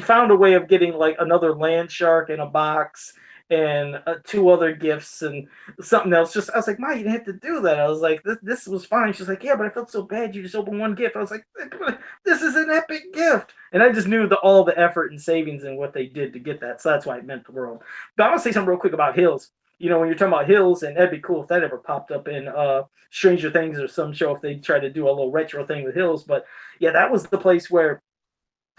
found a way of getting like another land shark in a box and 2 other gifts and something else. I was like, Ma, you didn't have to do that. I was like, this was fine. She's like, yeah, but I felt so bad. You just opened one gift. I was like, this is an epic gift. And I just knew all the effort and savings and what they did to get that. So that's why it meant the world. But I want to say something real quick about Hills. When you're talking about Hills, and that'd be cool if that ever popped up in Stranger Things or some show if they tried to do a little retro thing with Hills. But yeah, that was the place where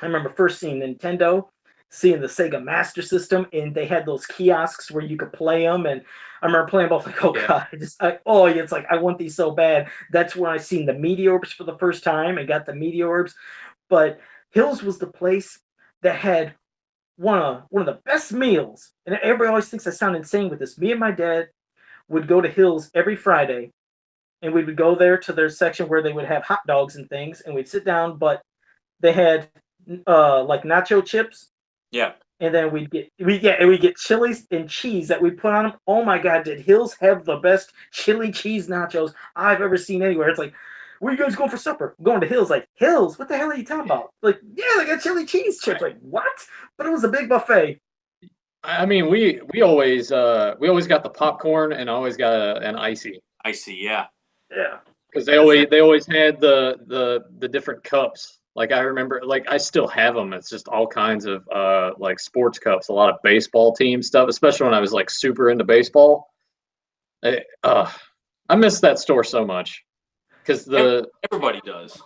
I remember first seeing Nintendo, seeing the Sega Master System, and they had those kiosks where you could play them. And I remember playing both, like, God, it's like I want these so bad. That's when I seen the Meteorbs for the first time and got the Meteorbs. But Hills was the place that had one of the best meals. And everybody always thinks I sound insane with this. Me and my dad would go to Hills every Friday, and we would go there to their section where they would have hot dogs and things, and we'd sit down. But they had like nacho chips. Yeah. And then we get chilies and cheese that we put on them. Oh my God, did Hills have the best chili cheese nachos I've ever seen anywhere? It's like, where are you guys going for supper? I'm going to Hills. Like, Hills? What the hell are you talking about? Like, yeah, they got chili cheese chips. Like, what? But it was a big buffet. I mean, we always got the popcorn and always got an icy. Icy, yeah. Yeah. Because they always had the different cups. Like I remember, like I still have them. It's just all kinds of like sports cups, a lot of baseball team stuff, especially when I was like super into baseball. I miss that store so much because everybody does.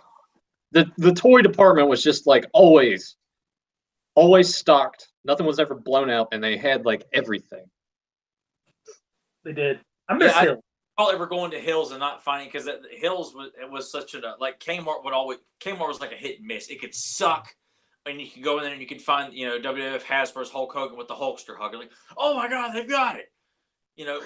The toy department was just like always stocked. Nothing was ever blown out, and they had like everything. They did. I miss Hills. I'll ever going to Hills and not finding, because Hills was such a, like, Kmart was like a hit and miss. It could suck, and you could go in there and you could find WWF Hasbro's Hulk Hogan with the Hulkster hug. Like, oh my God, they've got it.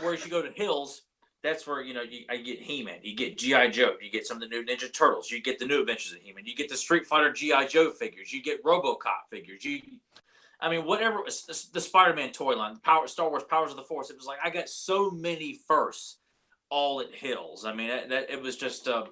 Whereas you go to Hills, that's where I get He-Man, you get G.I. Joe, you get some of the new Ninja Turtles, you get the new Adventures of He-Man, you get the Street Fighter G.I. Joe figures, you get RoboCop figures, whatever. The Spider-Man toy line, Star Wars Powers of the Force. It was like I got so many firsts. All at Hills. I mean, it was just, and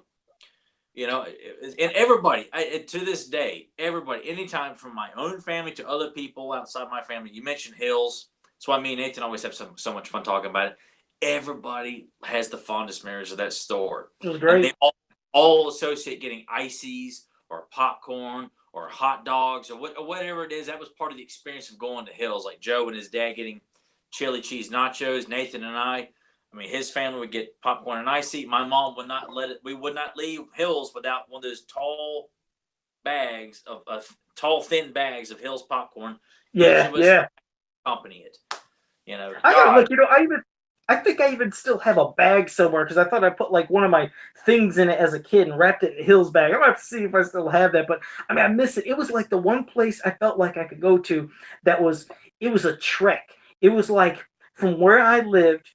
everybody, to this day, everybody, anytime from my own family to other people outside my family, you mentioned Hills. That's why me and Nathan always have so much fun talking about it. Everybody has the fondest memories of that store. It was great. And they all associate getting ices or popcorn or hot dogs or whatever it is. That was part of the experience of going to Hills. Like Joe and his dad getting chili cheese nachos. Nathan and I mean, his family would get popcorn and icy. My mom would not we would not leave Hills without one of those tall bags of thin bags of Hills popcorn. Yeah. Accompany it. I gotta look. I think I even still have a bag somewhere because I thought I put like one of my things in it as a kid and wrapped it in a Hills bag. I'm gonna have to see if I still have that. But I mean, I miss it. It was like the one place I felt like I could go to it was a trek. It was like from where I lived.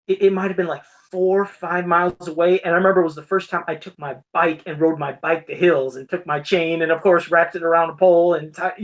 It might have been like 4 or 5 miles away. And I remember it was the first time I took my bike and rode my bike to Hills and took my chain and, of course, wrapped it around a pole and, got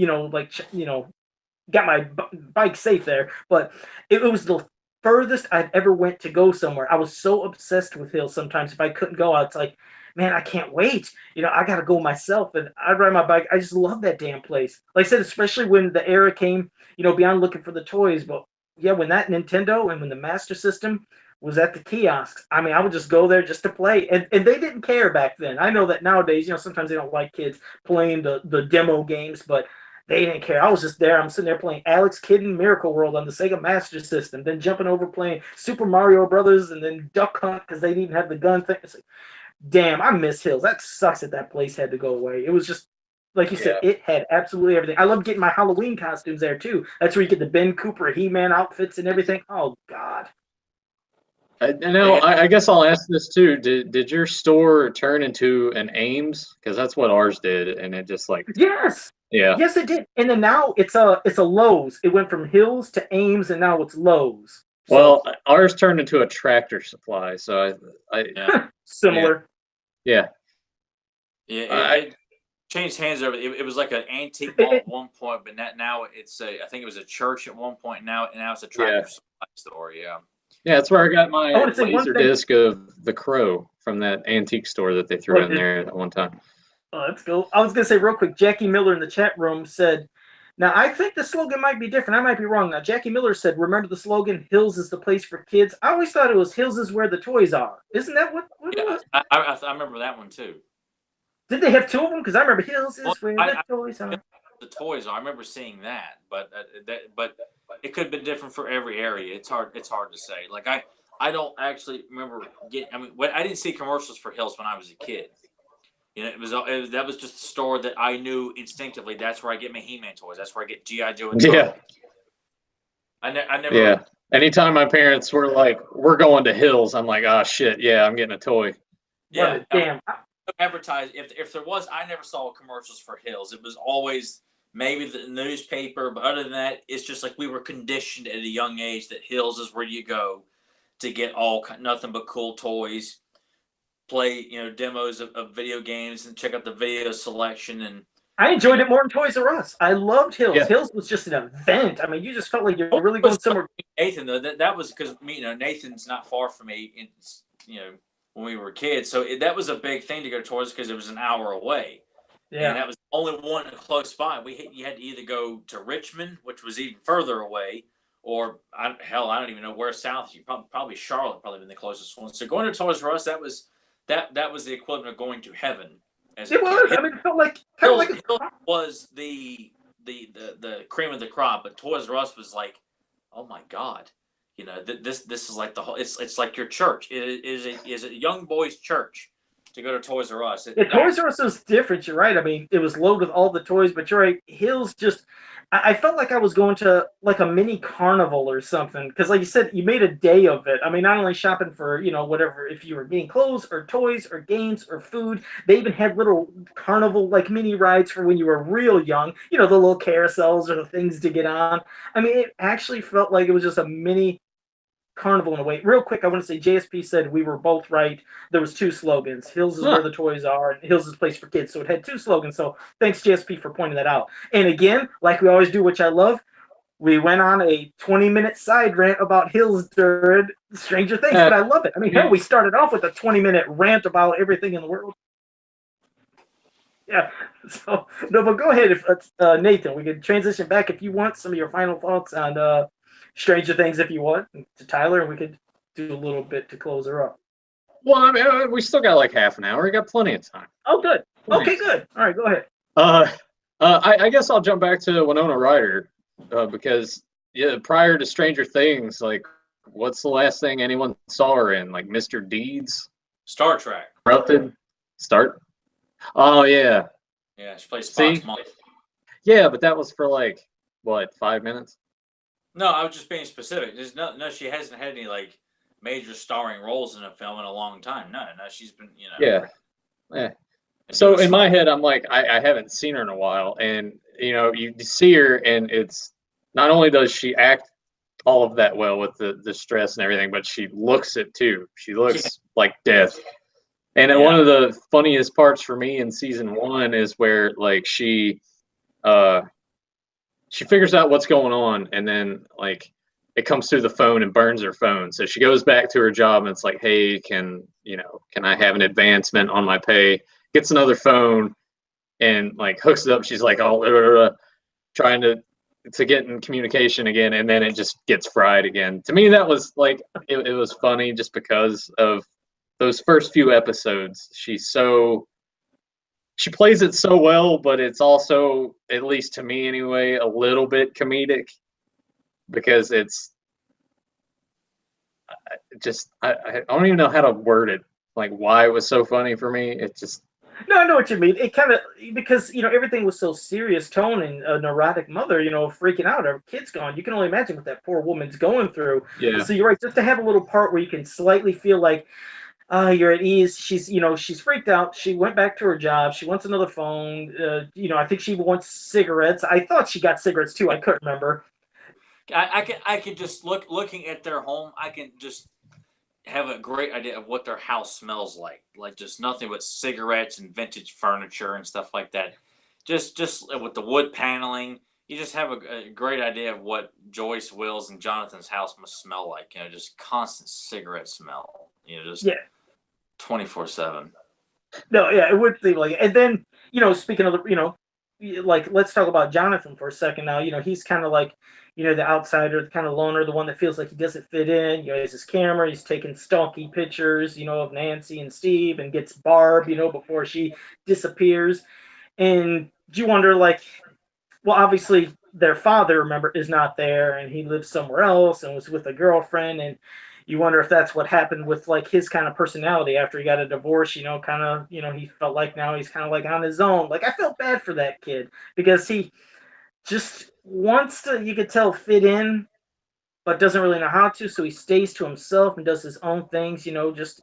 my bike safe there. But it was the furthest I'd ever went to go somewhere. I was so obsessed with Hills sometimes. If I couldn't go, it's like, man, I can't wait. I got to go myself, and I ride my bike. I just love that damn place. Like I said, especially when the era came, beyond looking for the toys, but yeah, when that Nintendo and when the Master System was at the kiosks, I mean, I would just go there just to play, and they didn't care back then. I know that nowadays, sometimes they don't like kids playing the demo games, but they didn't care. I was just there. I'm sitting there playing Alex Kidd in Miracle World on the Sega Master System, then jumping over playing Super Mario Brothers, and then Duck Hunt because they didn't even have the gun thing. It's like, damn, I miss Hills. That sucks that place had to go away. It was just, like you said, it had absolutely everything. I love getting my Halloween costumes there too. That's where you get the Ben Cooper He-Man outfits and everything. Oh God. I guess I'll ask this too. Did your store turn into an Ames? Because that's what ours did, and it just like yes, yeah, yes, it did. And then now it's a Lowe's. It went from Hills to Ames, and now it's Lowe's. So, well, ours turned into a Tractor Supply. So yeah. Similar. Yeah. It changed hands over. It was like an antique mall at one point, but now it's I think it was a church at one point. Now it's a Tractor Supply store. Yeah. Yeah, that's where I got my laser disc of The Crow from that antique store that they threw in there at one time. Oh, that's cool. I was going to say real quick, Jackie Miller in the chat room said, now I think the slogan might be different. I might be wrong. Now, Jackie Miller said, remember the slogan, Hills is the place for kids? I always thought it was Hills is where the toys are. Isn't that what it was? I remember that one too. Did they have two of them? Because I remember Hills is where the toys are. The toys are. I remember seeing that, but it could have been different for every area. It's hard to say. Like I don't actually remember I didn't see commercials for Hills when I was a kid. That was just a store that I knew instinctively. That's where I get my He-Man toys. That's where I get G.I. Joe and yeah. I never. Yeah. Anytime my parents were like, "We're going to Hills," I'm like, "Oh shit, yeah, I'm getting a toy." Yeah. Damn. Advertise if there was, I never saw commercials for Hills. It was always maybe the newspaper, but other than that, it's just like we were conditioned at a young age that Hills is where you go to get nothing but cool toys, play demos of video games, and check out the video selection. And I enjoyed it more than Toys R Us. I loved Hills. Yeah. Hills was just an event. I mean, you just felt like you were really going somewhere. Nathan, though, that was because Nathan's not far from me. When we were kids, so that was a big thing to go towards because it was an hour away. Yeah, and that was the only one close by. You had to either go to Richmond, which was even further away, or I don't even know where south. You probably Charlotte, probably been the closest one. So going to Toys R Us, that was the equivalent of going to heaven. It was. I mean, it felt like Hills was the cream of the crop, but Toys R Us was like, oh my God. This is like the whole. It's like your church. It is a young boy's church to go to Toys R Us. Toys R Us was different. You're right. I mean, it was loaded with all the toys, but you're right. Hills just. I felt like I was going to like a mini carnival or something because, like you said, you made a day of it. I mean, not only shopping for whatever, if you were getting clothes or toys or games or food, they even had little carnival like mini rides for when you were real young. The little carousels or the things to get on. I mean, it actually felt like it was just a mini carnival in a way. Real quick, I want to say JSP said we were both right. There was two slogans. Hills is where the toys are, and Hills is a place for kids. So it had two slogans. So thanks, JSP, for pointing that out. And again, like we always do, which I love, we went on a 20-minute side rant about Hills during Stranger Things, but I love it. I mean, hell, we started off with a 20-minute rant about everything in the world. Yeah. So, no, but go ahead, if Nathan. We can transition back if you want some of your final thoughts on Stranger Things if you want to Tyler, and we could do a little bit to close her up. Well, I mean, we still got like half an hour. We got plenty of time. Oh, good. Okay, good. All right, go ahead. I guess I'll jump back to Winona Ryder because prior to Stranger Things, like, what's the last thing anyone saw her in? Like Mr. Deeds, Star Trek, Corrupted, Oh yeah. Yeah, she plays Spock's mom. Yeah, but that was for like what, 5 minutes? No, I was just being specific. There's no, she hasn't had any like major starring roles in a film in a long time. No, she's been, Yeah. So in my head, I'm like, I haven't seen her in a while, and you see her, and it's not only does she act all of that well with the stress and everything, but she looks it too. She looks like death. And one of the funniest parts for me in season 1 is where like she figures out what's going on, and then like it comes through the phone and burns her phone. So she goes back to her job and it's like, hey, can I have an advancement on my pay? Gets another phone and like hooks it up. She's like, trying to get in communication again, and then it just gets fried again. To me, that was like it was funny just because of those first few episodes. She plays it so well, but it's also, at least to me anyway, a little bit comedic because it's I don't even know how to word it, like why it was so funny for me. It just No, I know what you mean. It kind of, because everything was so serious tone, and a neurotic mother, freaking out, her kid's gone. You can only imagine what that poor woman's going through. Yeah. So you're right, just to have a little part where you can slightly feel like, you're at ease. She's freaked out. She went back to her job. She wants another phone. I think she wants cigarettes. I thought she got cigarettes too. I couldn't remember. I could just looking at their home. I can just have a great idea of what their house smells like just nothing but cigarettes and vintage furniture and stuff like that. Just with the wood paneling, you just have a great idea of what Joyce, Will's, and Jonathan's house must smell like. Just constant cigarette smell. Just 24/7. No, yeah, it would seem like it. And then, speaking of like, let's talk about Jonathan for a second now. He's kind of like, the outsider, the kind of loner, the one that feels like he doesn't fit in. He has his camera, he's taking stalky pictures, of Nancy and Steve, and gets Barb, before she disappears. And you wonder, like, well, obviously their father, remember, is not there, and he lives somewhere else and was with a girlfriend, and you wonder if that's what happened with like his kind of personality after he got a divorce. Kind of, he felt like now he's kind of like on his own. Like, I felt bad for that kid because he just wants to, you could tell, fit in, but doesn't really know how to. So he stays to himself and does his own things. Just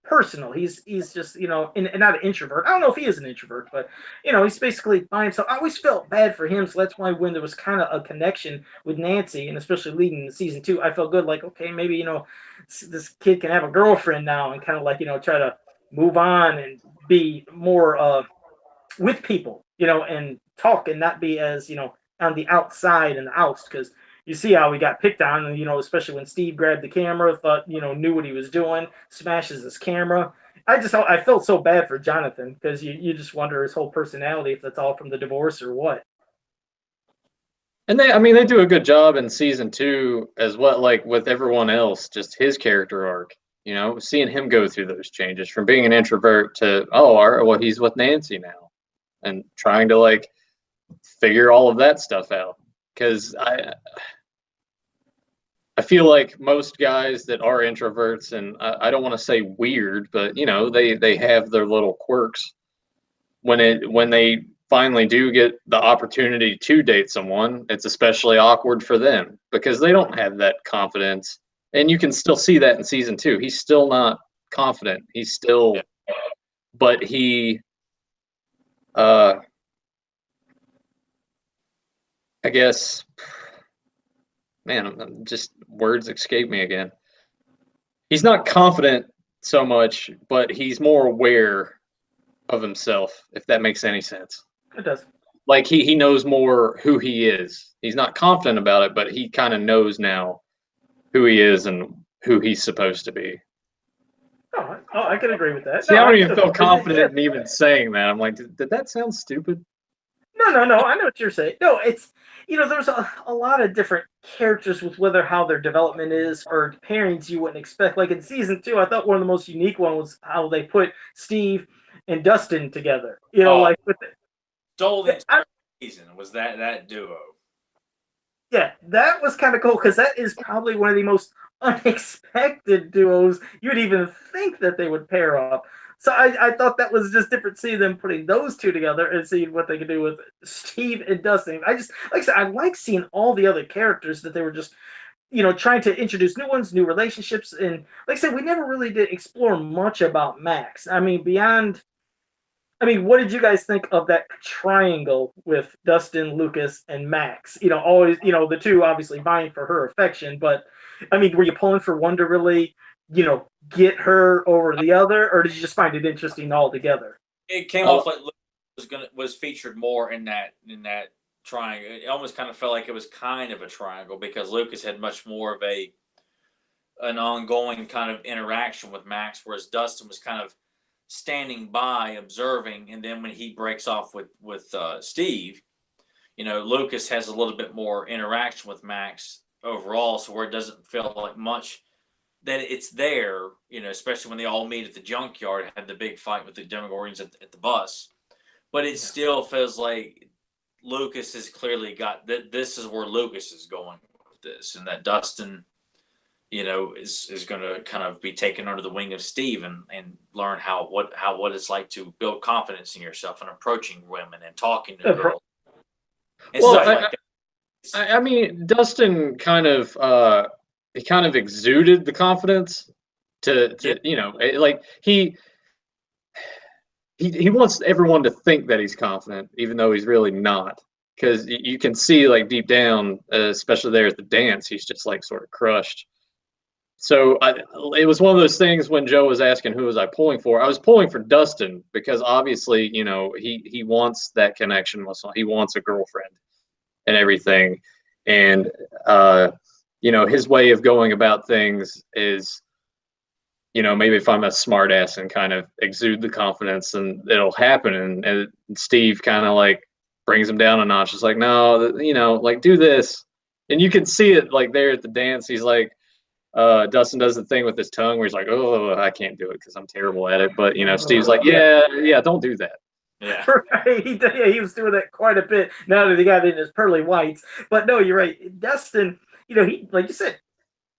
personal. He's just and not an introvert. I don't know if he is an introvert, but he's basically by himself. I always felt bad for him, so that's why when there was kind of a connection with Nancy, and especially leading to season 2, I felt good. Like, okay, maybe this kid can have a girlfriend now, and kind of like try to move on and be more with people, and talk and not be as on the outside and the oust, because you see how he got picked on, and especially when Steve grabbed the camera, thought knew what he was doing, smashes his camera. I felt so bad for Jonathan, because you just wonder his whole personality, if that's all from the divorce or what. And they do a good job in season 2 as well, like with everyone else, just his character arc, seeing him go through those changes from being an introvert to, well, he's with Nancy now, and trying to like figure all of that stuff out. Because I feel like most guys that are introverts, and I don't want to say weird, but they have their little quirks. When they finally do get the opportunity to date someone, it's especially awkward for them because they don't have that confidence. And you can still see that in season 2. He's still not confident. He's still, but he, I guess, man, just words escape me again. He's not confident so much, but he's more aware of himself, if that makes any sense. It does. Like he knows more who he is. He's not confident about it, but he kind of knows now who he is and who he's supposed to be. Oh, I can agree with that. See, I don't even feel confident in even saying that. I'm like, did that sound stupid? No. I know what you're saying. No, it's there's a lot of different characters with how their development is, or pairings you wouldn't expect. Like in season 2, I thought one of the most unique ones was how they put Steve and Dustin together. Like with stole the entire season was that duo. Yeah, that was kind of cool, because that is probably one of the most unexpected duos you would even think that they would pair up. So I thought that was just different, seeing them putting those two together and seeing what they could do with Steve and Dustin. I just, like I said, I like seeing all the other characters that they were just, trying to introduce new ones, new relationships. And like I said, we never really did explore much about Max. I mean, what did you guys think of that triangle with Dustin, Lucas, and Max? Always, the two obviously vying for her affection, but were you pulling for one to really, get her over the other, or did you just find it interesting altogether? It came off like Lucas was featured more in that triangle. It almost kind of felt like it was kind of a triangle because Lucas had much more of an ongoing kind of interaction with Max, whereas Dustin was kind of standing by, observing, and then when he breaks off with Steve, Lucas has a little bit more interaction with Max overall, so where it doesn't feel like much that it's there, especially when they all meet at the junkyard, had the big fight with the Demogorgons at the bus, but it still feels like Lucas has clearly got that. This is where Lucas is going with this, and that Dustin is going to kind of be taken under the wing of Steve and learn what it's like to build confidence in yourself and approaching women and talking to girls and stuff like that. I mean, Dustin kind of he kind of exuded the confidence to like he wants everyone to think that he's confident, even though he's really not. Because you can see like deep down, especially there at the dance, he's just like sort of crushed. So it was one of those things when Joe was asking who was I pulling for. I was pulling for Dustin because obviously, he wants that connection with someone. He wants a girlfriend and everything. And his way of going about things is, maybe if I'm a smart ass and kind of exude the confidence and it'll happen. And Steve kind of like brings him down a notch. It's like, no, like do this. And you can see it like there at the dance. He's like, Dustin does the thing with his tongue where he's like, oh, I can't do it because I'm terrible at it. But, Steve's like, yeah, don't do that. Yeah. Right. He was doing that quite a bit now that he got in his pearly whites. But no, you're right. Dustin, he, like you said,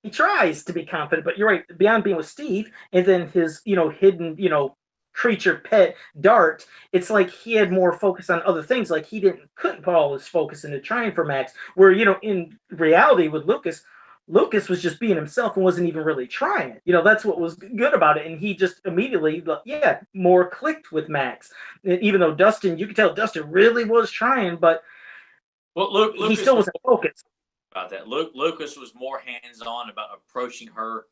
he tries to be confident, but you're right. Beyond being with Steve and then his, hidden, creature pet Dart, it's like he had more focus on other things. Like he couldn't put all his focus into trying for Max. Where, in reality with Lucas was just being himself and wasn't even really trying. That's what was good about it. And he just immediately, more clicked with Max. Even though Dustin, you could tell Dustin really was trying, but he still wasn't focused. About that. Lucas was more hands-on about approaching her,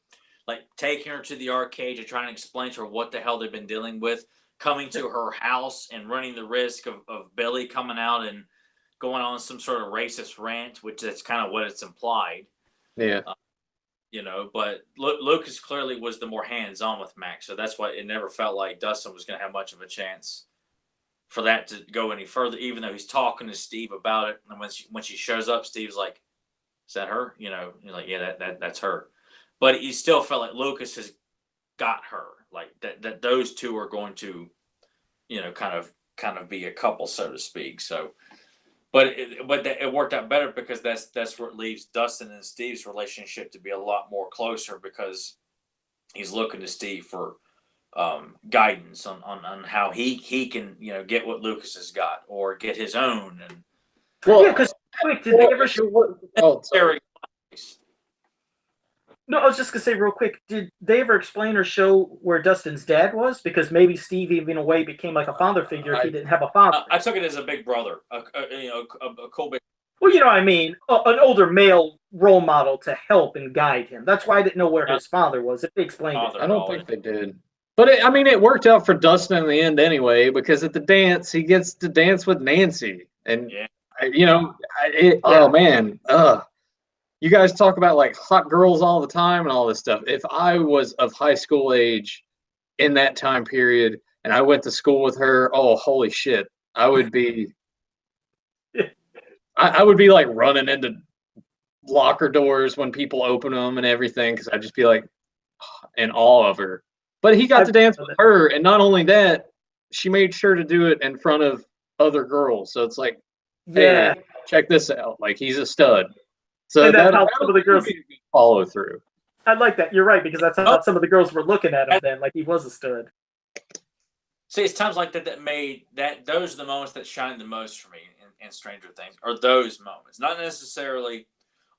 like taking her to the arcade to try and explain to her what the hell they've been dealing with, coming to her house and running the risk of Billy coming out and going on some sort of racist rant, which that's kind of what it's implied. Yeah. But Lucas clearly was the more hands-on with Max, so that's why it never felt like Dustin was going to have much of a chance for that to go any further, even though he's talking to Steve about it. And when she shows up, Steve's like, is that her? You're like, yeah, that's her. But he still felt like Lucas has got her, like that those two are going to, kind of be a couple, so to speak. So, but it worked out better because that's where it leaves Dustin and Steve's relationship to be a lot more closer because he's looking to Steve for guidance on how he can get what Lucas has got or get his own. And because did they ever show? No, I was just gonna say real quick. Did they ever explain or show where Dustin's dad was? Because maybe Steve, even in a way, became like a father figure if he didn't have a father. I took it as a big brother, a cool big. Well, I mean, an older male role model to help and guide him. That's why I didn't know where his father was. If they explained it, I don't think they did. But it worked out for Dustin in the end anyway, because at the dance he gets to dance with Nancy, and oh man, you guys talk about like hot girls all the time and all this stuff. If I was of high school age in that time period and I went to school with her, oh holy shit, I would be I would be like running into locker doors when people open them and everything, because I'd just be like in awe of her. But he got to dance with her, and not only that, she made sure to do it in front of other girls. So it's like, hey, check this out. Like, he's a stud. So that's how some of the girls follow through. I like that. You're right, because that's how some of the girls were looking at him then, like he was a stud. See, it's times like that that made that those are the moments that shine the most for me in Stranger Things, or those moments. Not necessarily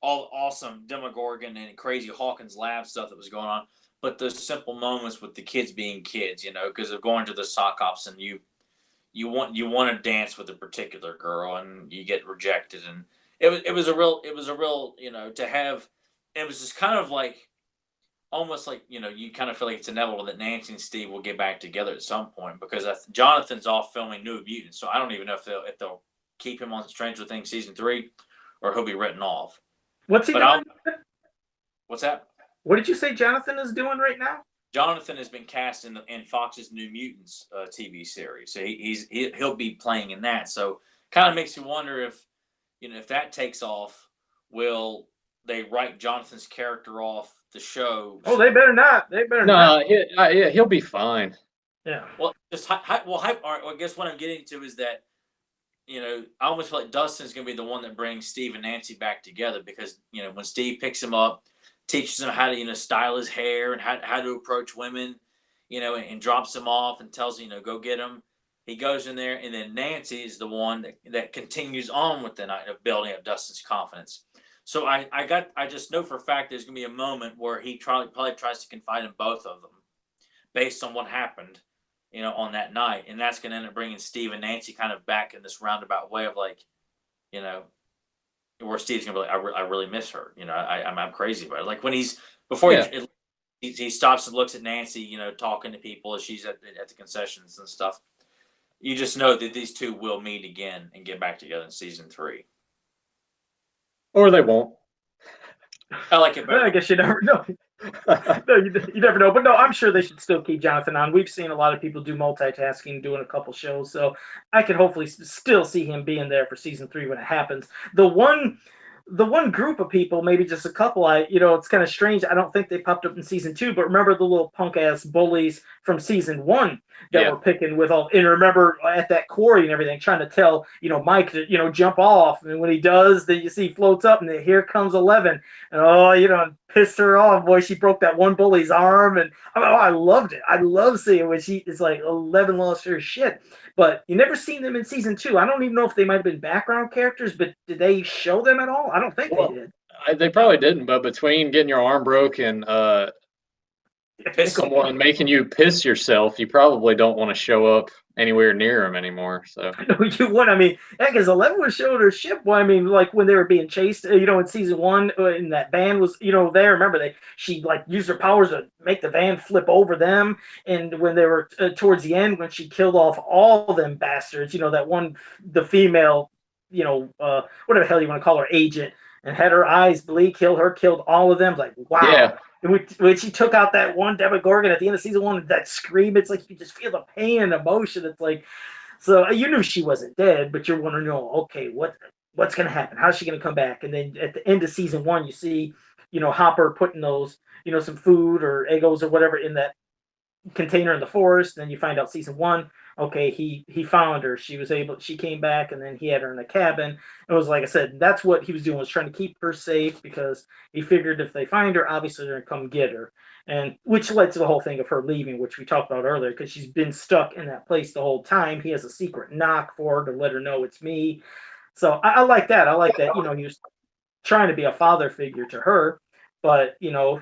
all awesome Demogorgon and crazy Hawkins Lab stuff that was going on, but those simple moments with the kids being kids, because of going to the sock ops and you want to dance with a particular girl and you get rejected, and it was a real to have. It was just kind of like almost like you kind of feel like it's inevitable that Nancy and Steve will get back together at some point, because Jonathan's off filming New Mutants, so I don't even know if they'll keep him on Stranger Things season 3, or he'll be written off. What's he doing? What's that? What did you say Jonathan is doing right now? Jonathan has been cast in Fox's New Mutants TV series, so he'll be playing in that. So kind of makes you wonder if if that takes off, will they write Jonathan's character off the show? Oh, they better not. They better No, not. he'll be fine. Yeah. Well, I guess what I'm getting to is that I almost feel like Dustin's going to be the one that brings Steve and Nancy back together, because when Steve picks him up, teaches him how to style his hair and how to approach women, and drops him off and tells him go get him. He goes in there, and then Nancy is the one that continues on with the night of building up Dustin's confidence. So I just know for a fact there's going to be a moment where he probably tries to confide in both of them based on what happened, on that night. And that's going to end up bringing Steve and Nancy kind of back in this roundabout way of like, where Steve's going to be like, I really miss her. I'm crazy about it. Like when he stops and looks at Nancy, talking to people as she's at the concessions and stuff. You just know that these two will meet again and get back together in season 3. Or they won't. I like it better. I guess you never know. No, you never know. But no, I'm sure they should still keep Jonathan on. We've seen a lot of people do multitasking, doing a couple shows. So I can hopefully still see him being there for season 3 when it happens. The one group of people, maybe just a couple, it's kind of strange. I don't think they popped up in season 2, but remember the little punk ass bullies from season 1 that were picking with all, and remember at that quarry and everything, trying to tell, Mike to, jump off. And when he does, then you see he floats up and then here comes 11. And pissed her off. Boy, she broke that one bully's arm. And I loved it. I love seeing when it's like 11 lost her shit. But you never seen them in season 2. I don't even know if they might have been background characters, but did they show them at all? I don't think they did. They probably didn't, but between getting your arm broken, someone making you piss yourself, you probably don't want to show up anywhere near them anymore. So you would. I mean, because 11 was showing her shit. Well, I mean, like when they were being chased, in season 1, and that van was, there. Remember, she like used her powers to make the van flip over them. And when they were towards the end, when she killed off all them bastards, that one, the female, whatever the hell you want to call her, agent, and had her eyes bleed, killed all of them. Like, wow. Yeah. When she took out that one Demogorgon at the end of season 1, that scream, it's like you just feel the pain and emotion. It's like, so you knew she wasn't dead, but you're wondering, okay, what's going to happen? How's she going to come back? And then at the end of season 1, you see, Hopper putting those, some food or Eggos or whatever in that container in the forest. Then you find out season 1, okay, he found her. She came back, and then he had her in a cabin. It was like I said, that's what he was doing, was trying to keep her safe, because he figured if they find her, obviously they're going to come get her. And which led to the whole thing of her leaving, which we talked about earlier, because she's been stuck in that place the whole time. He has a secret knock for her to let her know it's me. So I like that. I like that, he was trying to be a father figure to her. But,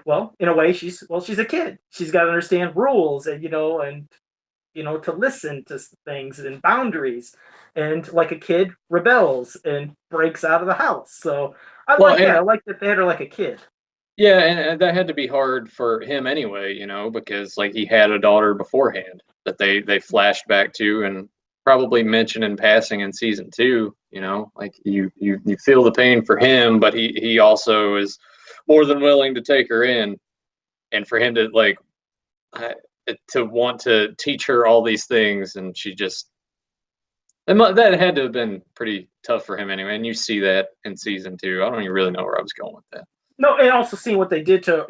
well, in a way, she's a kid. She's got to understand rules and, to listen to things and boundaries, and like a kid rebels and breaks out of the house. So I like that. I like that they had her like a kid. Yeah, and that had to be hard for him anyway, because like he had a daughter beforehand that they flashed back to and probably mentioned in passing in season 2. Like you feel the pain for him, but he also is more than willing to take her in, and for him to like to want to teach her all these things, and she just that had to have been pretty tough for him anyway. And you see that in season 2. I don't even really know where I was going with that. No, and also seeing what they did to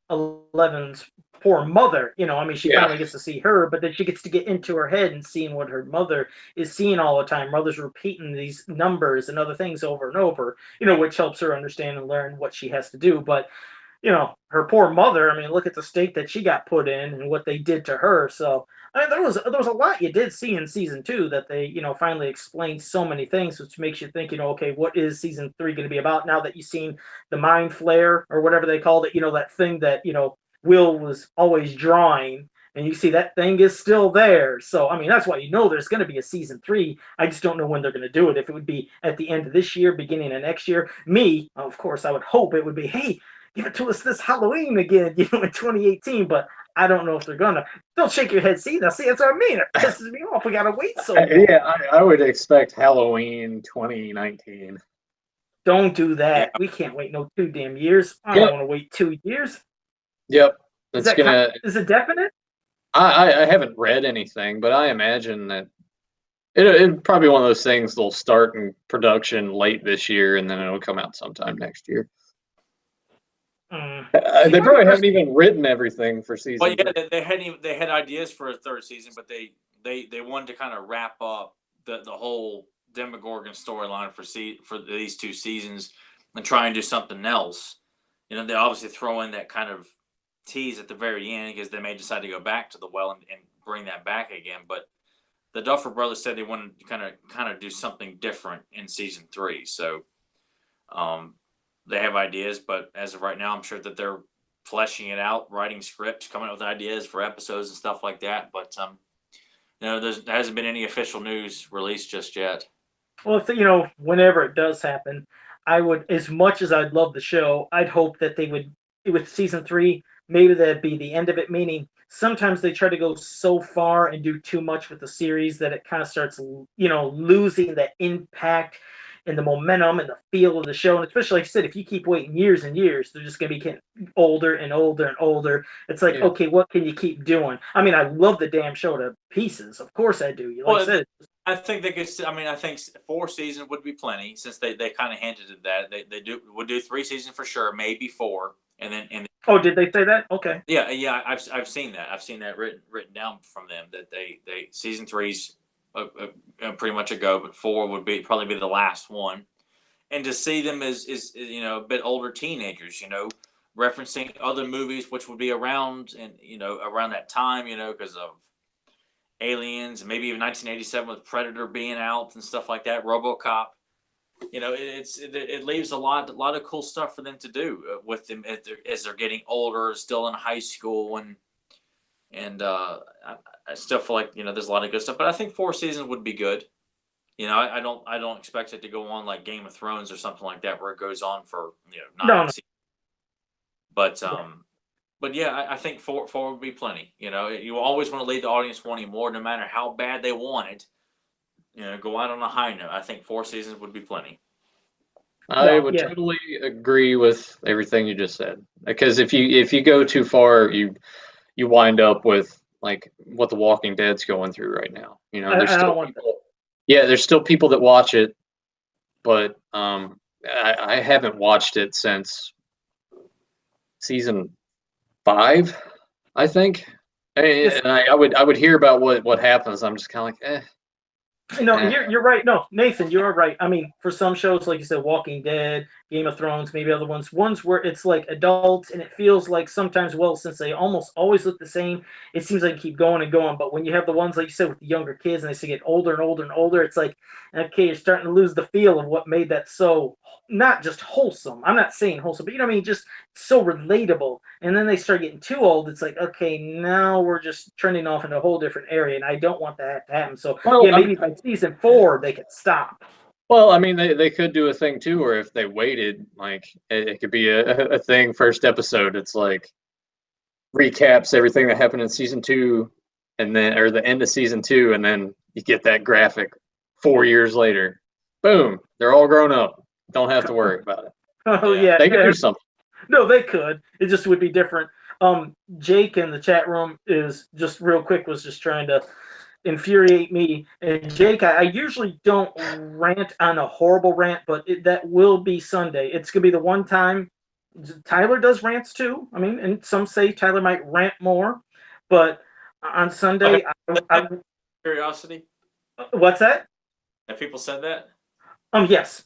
11's poor mother. She finally gets to see her, but then she gets to get into her head and seeing what her mother is seeing all the time. Mother's repeating these numbers and other things over and over, which helps her understand and learn what she has to do. But her poor mother, look at the state that she got put in and what they did to her. So, there was a lot you did see in season 2 that they, finally explained so many things, which makes you think, okay, what is season 3 going to be about now that you've seen the mind flare or whatever they called it, that thing that, Will was always drawing, and you see that thing is still there. So, that's why there's going to be a season 3. I just don't know when they're going to do it. If it would be at the end of this year, beginning of next year. Me, of course, I would hope it would be, hey, give it to us this Halloween again, in 2018. But I don't know if they're gonna. Don't shake your head. See, that's what I mean. It pisses me off. We gotta wait so long. Yeah, I would expect Halloween 2019. Don't do that. Yeah. We can't wait no 2 damn years. I don't want to wait 2 years. Yep, Is it's gonna. Is it definite? I haven't read anything, but I imagine that it'd probably one of those things that'll start in production late this year and then it'll come out sometime next year. They probably haven't even written everything for season. Well, yeah, they had ideas for a third season, but they wanted to kind of wrap up the whole Demogorgon storyline for these 2 seasons and try and do something else. You know, they obviously throw in that kind of tease at the very end because they may decide to go back to the well and bring that back again. But the Duffer Brothers said they wanted to kind of do something different in season 3. So they have ideas, but as of right now, I'm sure that they're fleshing it out, writing scripts, coming up with ideas for episodes and stuff like that. But you know, there hasn't been any official news released just yet. Well, you know, whenever it does happen, I would, as much as I'd love the show, I'd hope that they would, with season 3, maybe that'd be the end of it. Meaning, sometimes they try to go so far and do too much with the series that it kind of starts, you know, losing the impact and the momentum and the feel of the show. And especially, like I said, if you keep waiting years and years, they're just going to be getting older and older and older. It's like, okay, what can you keep doing? I mean, I love the damn show to pieces. Of course I do. Like I said, I think they could. I mean, I think 4 seasons would be plenty, since they kind of hinted at that. They would do 3 seasons for sure, maybe 4, and then. Oh, did they say that? Okay. Yeah. I've seen that. I've seen that written down from them that they season 3's pretty much a go, but 4 would probably be the last one, and to see them as you know, a bit older teenagers, you know, referencing other movies which would be around, and you know, around that time, you know, because of Aliens, maybe even 1987 with Predator being out and stuff like that, RoboCop. You know, it leaves a lot of cool stuff for them to do with them as they're getting older, still in high school, and I still feel like, you know, there's a lot of good stuff. But I think 4 seasons would be good. You know, I don't expect it to go on like Game of Thrones or something like that, where it goes on for, you know, 9 seasons. But yeah, I think 4 would be plenty. You know, you always want to leave the audience wanting more, no matter how bad they want it. You know, go out on a high note. I think 4 seasons would be plenty. I would totally agree with everything you just said. Because if you go too far, you wind up with like what The Walking Dead's going through right now. You know, there's still people. Yeah, there's still people that watch it, but I haven't watched it since season 5, I think. And I would hear about what happens. I'm just kind of like, eh. No, you're right. No, Nathan, you're right. I mean, for some shows, like you said, Walking Dead, Game of Thrones, maybe other ones where it's like adults, and it feels like sometimes, well, since they almost always look the same, it seems like keep going and going. But when you have the ones, like you said, with the younger kids, and they get older and older and older, it's like, okay, you're starting to lose the feel of what made that so not just wholesome. I'm not saying wholesome, but you know what I mean, just so relatable. And then they start getting too old. It's like, okay, now we're just trending off in a whole different area, and I don't want that to happen. So maybe by season 4 they could stop. Well, I mean, they could do a thing too, where if they waited, like it could be a thing. First episode, it's like recaps everything that happened in season 2, and then or the end of season 2, and then you get that graphic 4 years later. Boom, they're all grown up. Don't have to worry about it. Oh yeah, they could do something. No, they could. It just would be different. Jake in the chat room is just real quick was just trying to infuriate me. And Jake, I usually don't rant on a horrible rant, but that will be Sunday. It's gonna be the one time. Tyler does rants too. I mean, and some say Tyler might rant more, but on Sunday, Curiosity. What's that? Have people said that? Yes.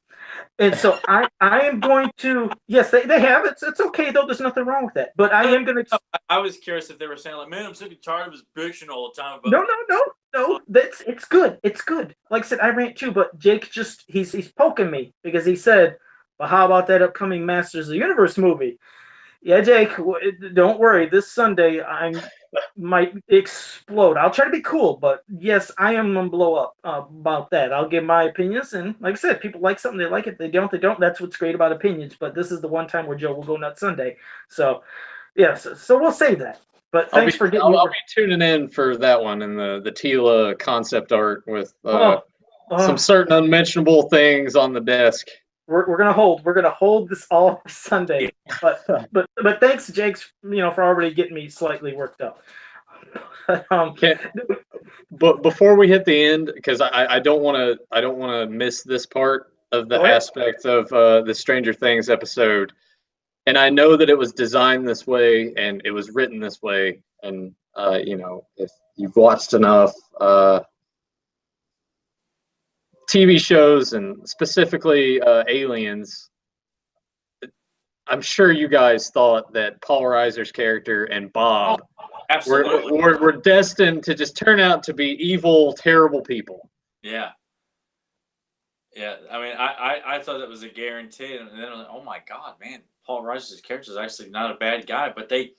And so I am going to, yes, they have. It's okay, though. There's nothing wrong with that. But I am going to. I was curious if they were saying, like, man, I'm sick and tired of his bitching all the time. But No. It's good. It's good. Like I said, I rant too, but Jake just, he's poking me because he said, well, how about that upcoming Masters of the Universe movie? Yeah, Jake, don't worry. This Sunday, I might explode. I'll try to be cool, but yes, I am going to blow up about that. I'll give my opinions, and like I said, people like something, they like it. They don't. That's what's great about opinions, but this is the one time where Joe will go nuts Sunday. So, yes, so we'll save that. But thanks for getting. I'll be tuning in for that one and the Tila concept art with some certain unmentionable things on the desk. We're gonna hold this all for Sunday. But thanks, Jakes, for already getting me slightly worked up. But before we hit the end, because I don't want to miss this part of the aspect of the Stranger Things episode, and I know that it was designed this way and it was written this way, and if you've watched enough TV shows and specifically Aliens, I'm sure you guys thought that Paul Reiser's character and Bob were destined to just turn out to be evil, terrible people. Yeah. Yeah. I mean, I thought that was a guarantee. And then, oh my God, man, Paul Reiser's character is actually not a bad guy. But they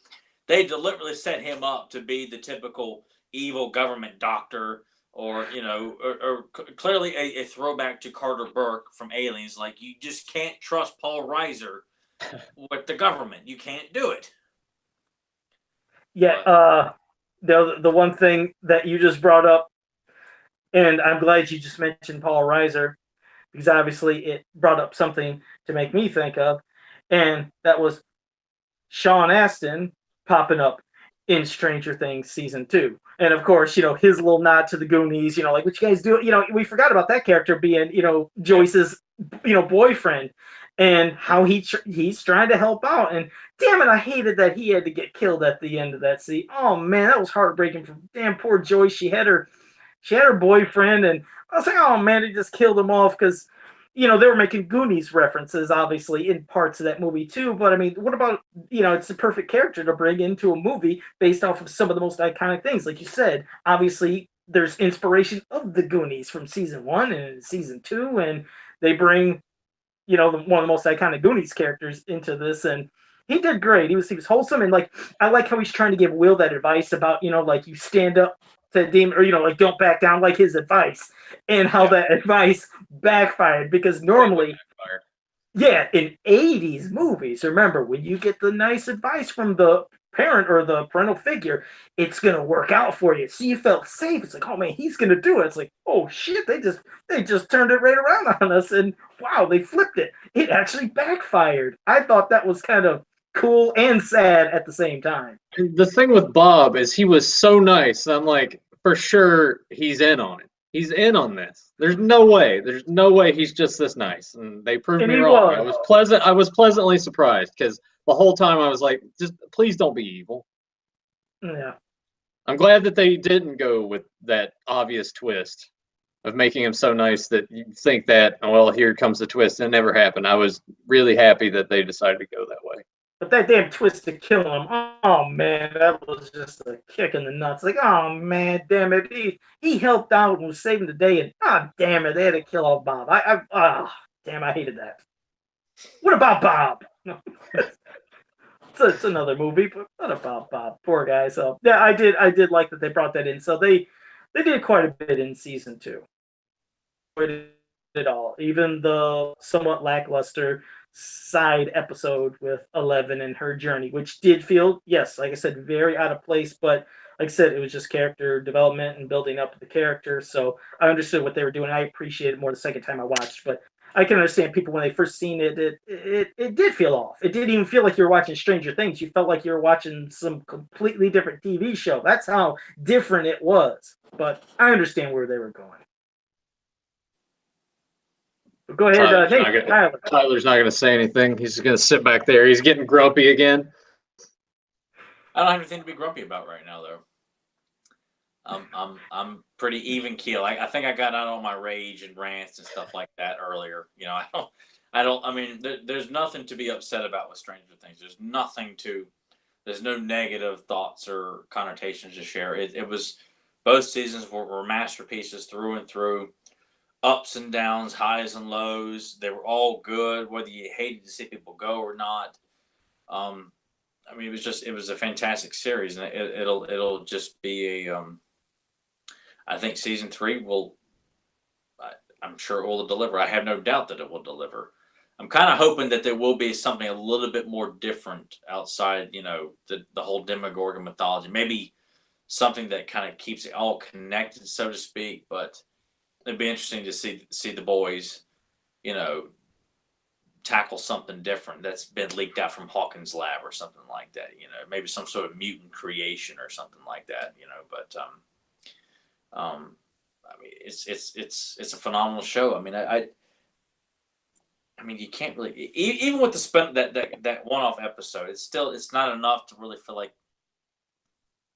deliberately set him up to be the typical evil government doctor, or clearly a throwback to Carter Burke from Aliens. Like, you just can't trust Paul Reiser with the government. You can't do it. Yeah. The one thing that you just brought up, and I'm glad you just mentioned Paul Reiser, because obviously it brought up something to make me think of, and that was Sean Astin popping up in Stranger Things season 2. And of course, his little nod to the Goonies, like, what you guys do, we forgot about that character being, Joyce's, boyfriend, and how he's trying to help out. And damn it, I hated that he had to get killed at the end of that scene. Oh man, that was heartbreaking for damn poor Joyce. She had her boyfriend, and I was like, oh man, they just killed him off, because they were making Goonies references, obviously, in parts of that movie too. But I mean, what about, it's the perfect character to bring into a movie based off of some of the most iconic things. Like you said, obviously there's inspiration of the Goonies from season 1 and season 2, and they bring, one of the most iconic Goonies characters into this, and he did great. He was wholesome, and like, I like how he's trying to give Will that advice about, like, you stand up to demon, or like, don't back down, like his advice, and how that advice backfired, because normally, in 80s movies, remember, when you get the nice advice from the parent or the parental figure, it's gonna work out for you. So you felt safe. It's like, oh man, he's gonna do it. It's like, oh shit, they just turned it right around on us, and wow, they flipped it. It actually backfired. I thought that was kind of cool and sad at the same time. The thing with Bob is he was so nice. I'm like, for sure he's in on it. He's in on this. There's no way he's just this nice. And they proved me wrong. I was pleasantly surprised, because the whole time I was like, just please don't be evil. Yeah. I'm glad that they didn't go with that obvious twist of making him so nice that you think that, well, here comes the twist. It never happened. I was really happy that they decided to go that way. But that damn twist to kill him, oh man, that was just a kick in the nuts. Like, oh man, damn it, he helped out and was saving the day, and damn it, they had to kill off Bob. Damn, I hated that. What about Bob? It's another movie, but what about Bob? Poor guy. So yeah, I did like that they brought that in. So they did quite a bit in season 2. It all, even the somewhat lackluster side episode with Eleven and her journey, which did feel, yes, like I said, very out of place, but like I said, it was just character development and building up the character, so I understood what they were doing. I appreciated it more the second time I watched, but I can understand people when they first seen it, it did feel off. It didn't even feel like you were watching Stranger Things. You felt like you were watching some completely different TV show. That's how different it was, but I understand where they were going. Go ahead, Tyler. Tyler's not going to say anything. He's going to sit back there. He's getting grumpy again. I don't have anything to be grumpy about right now, though. I'm pretty even keel. I think I got out on my rage and rants and stuff like that earlier. I mean, there's nothing to be upset about with Stranger Things. There's no negative thoughts or connotations to share. It was, both seasons were masterpieces through and through. Ups and downs, highs and lows. They were all good, whether you hated to see people go or not. I mean, it was a fantastic series, and it'll just be a. I think season 3 I'm sure it will deliver. I have no doubt that it will deliver. I'm kind of hoping that there will be something a little bit more different outside, the whole Demogorgon mythology. Maybe something that kind of keeps it all connected, so to speak. But it'd be interesting to see the boys, tackle something different that's been leaked out from Hawkins' lab or something like that. Maybe some sort of mutant creation or something like that. But I mean, it's a phenomenal show. I mean, I mean, you can't really even with that one-off episode. It's not enough to really feel like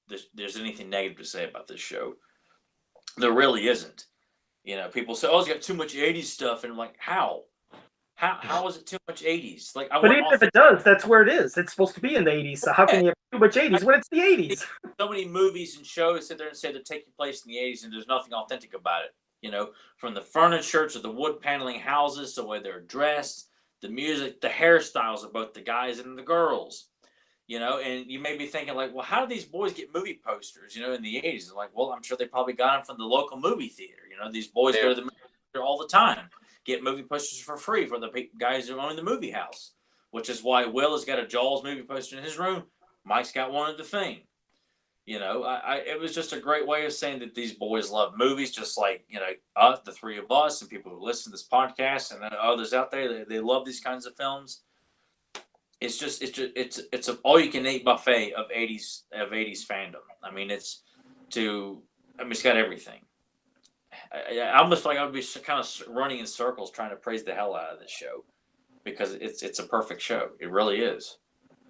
there's anything negative to say about this show. There really isn't. People say, "Oh, it's got too much '80s stuff," and I'm like, how? How is it too much '80s? Like, but even if it does, that's where it is. It's supposed to be in the '80s. So how can you have too much '80s when it's the '80s? So many movies and shows sit there and say they're taking place in the '80s, and there's nothing authentic about it. From the furniture to the wood paneling houses to the way they're dressed, the music, the hairstyles of both the guys and the girls. And you may be thinking like, well, how do these boys get movie posters, in the '80s? Like, well, I'm sure they probably got them from the local movie theater. These boys go to the movie theater all the time, get movie posters for free for the guys who own the movie house, which is why Will has got a Jaws movie poster in his room. Mike's got one of the thing. It was just a great way of saying that these boys love movies, just like, us, the three of us, and people who listen to this podcast, and then others out there, they love these kinds of films. It's an all-you-can-eat buffet of '80s fandom. I mean, it's got everything. I almost feel like I would be kind of running in circles trying to praise the hell out of this show because it's a perfect show. It really is.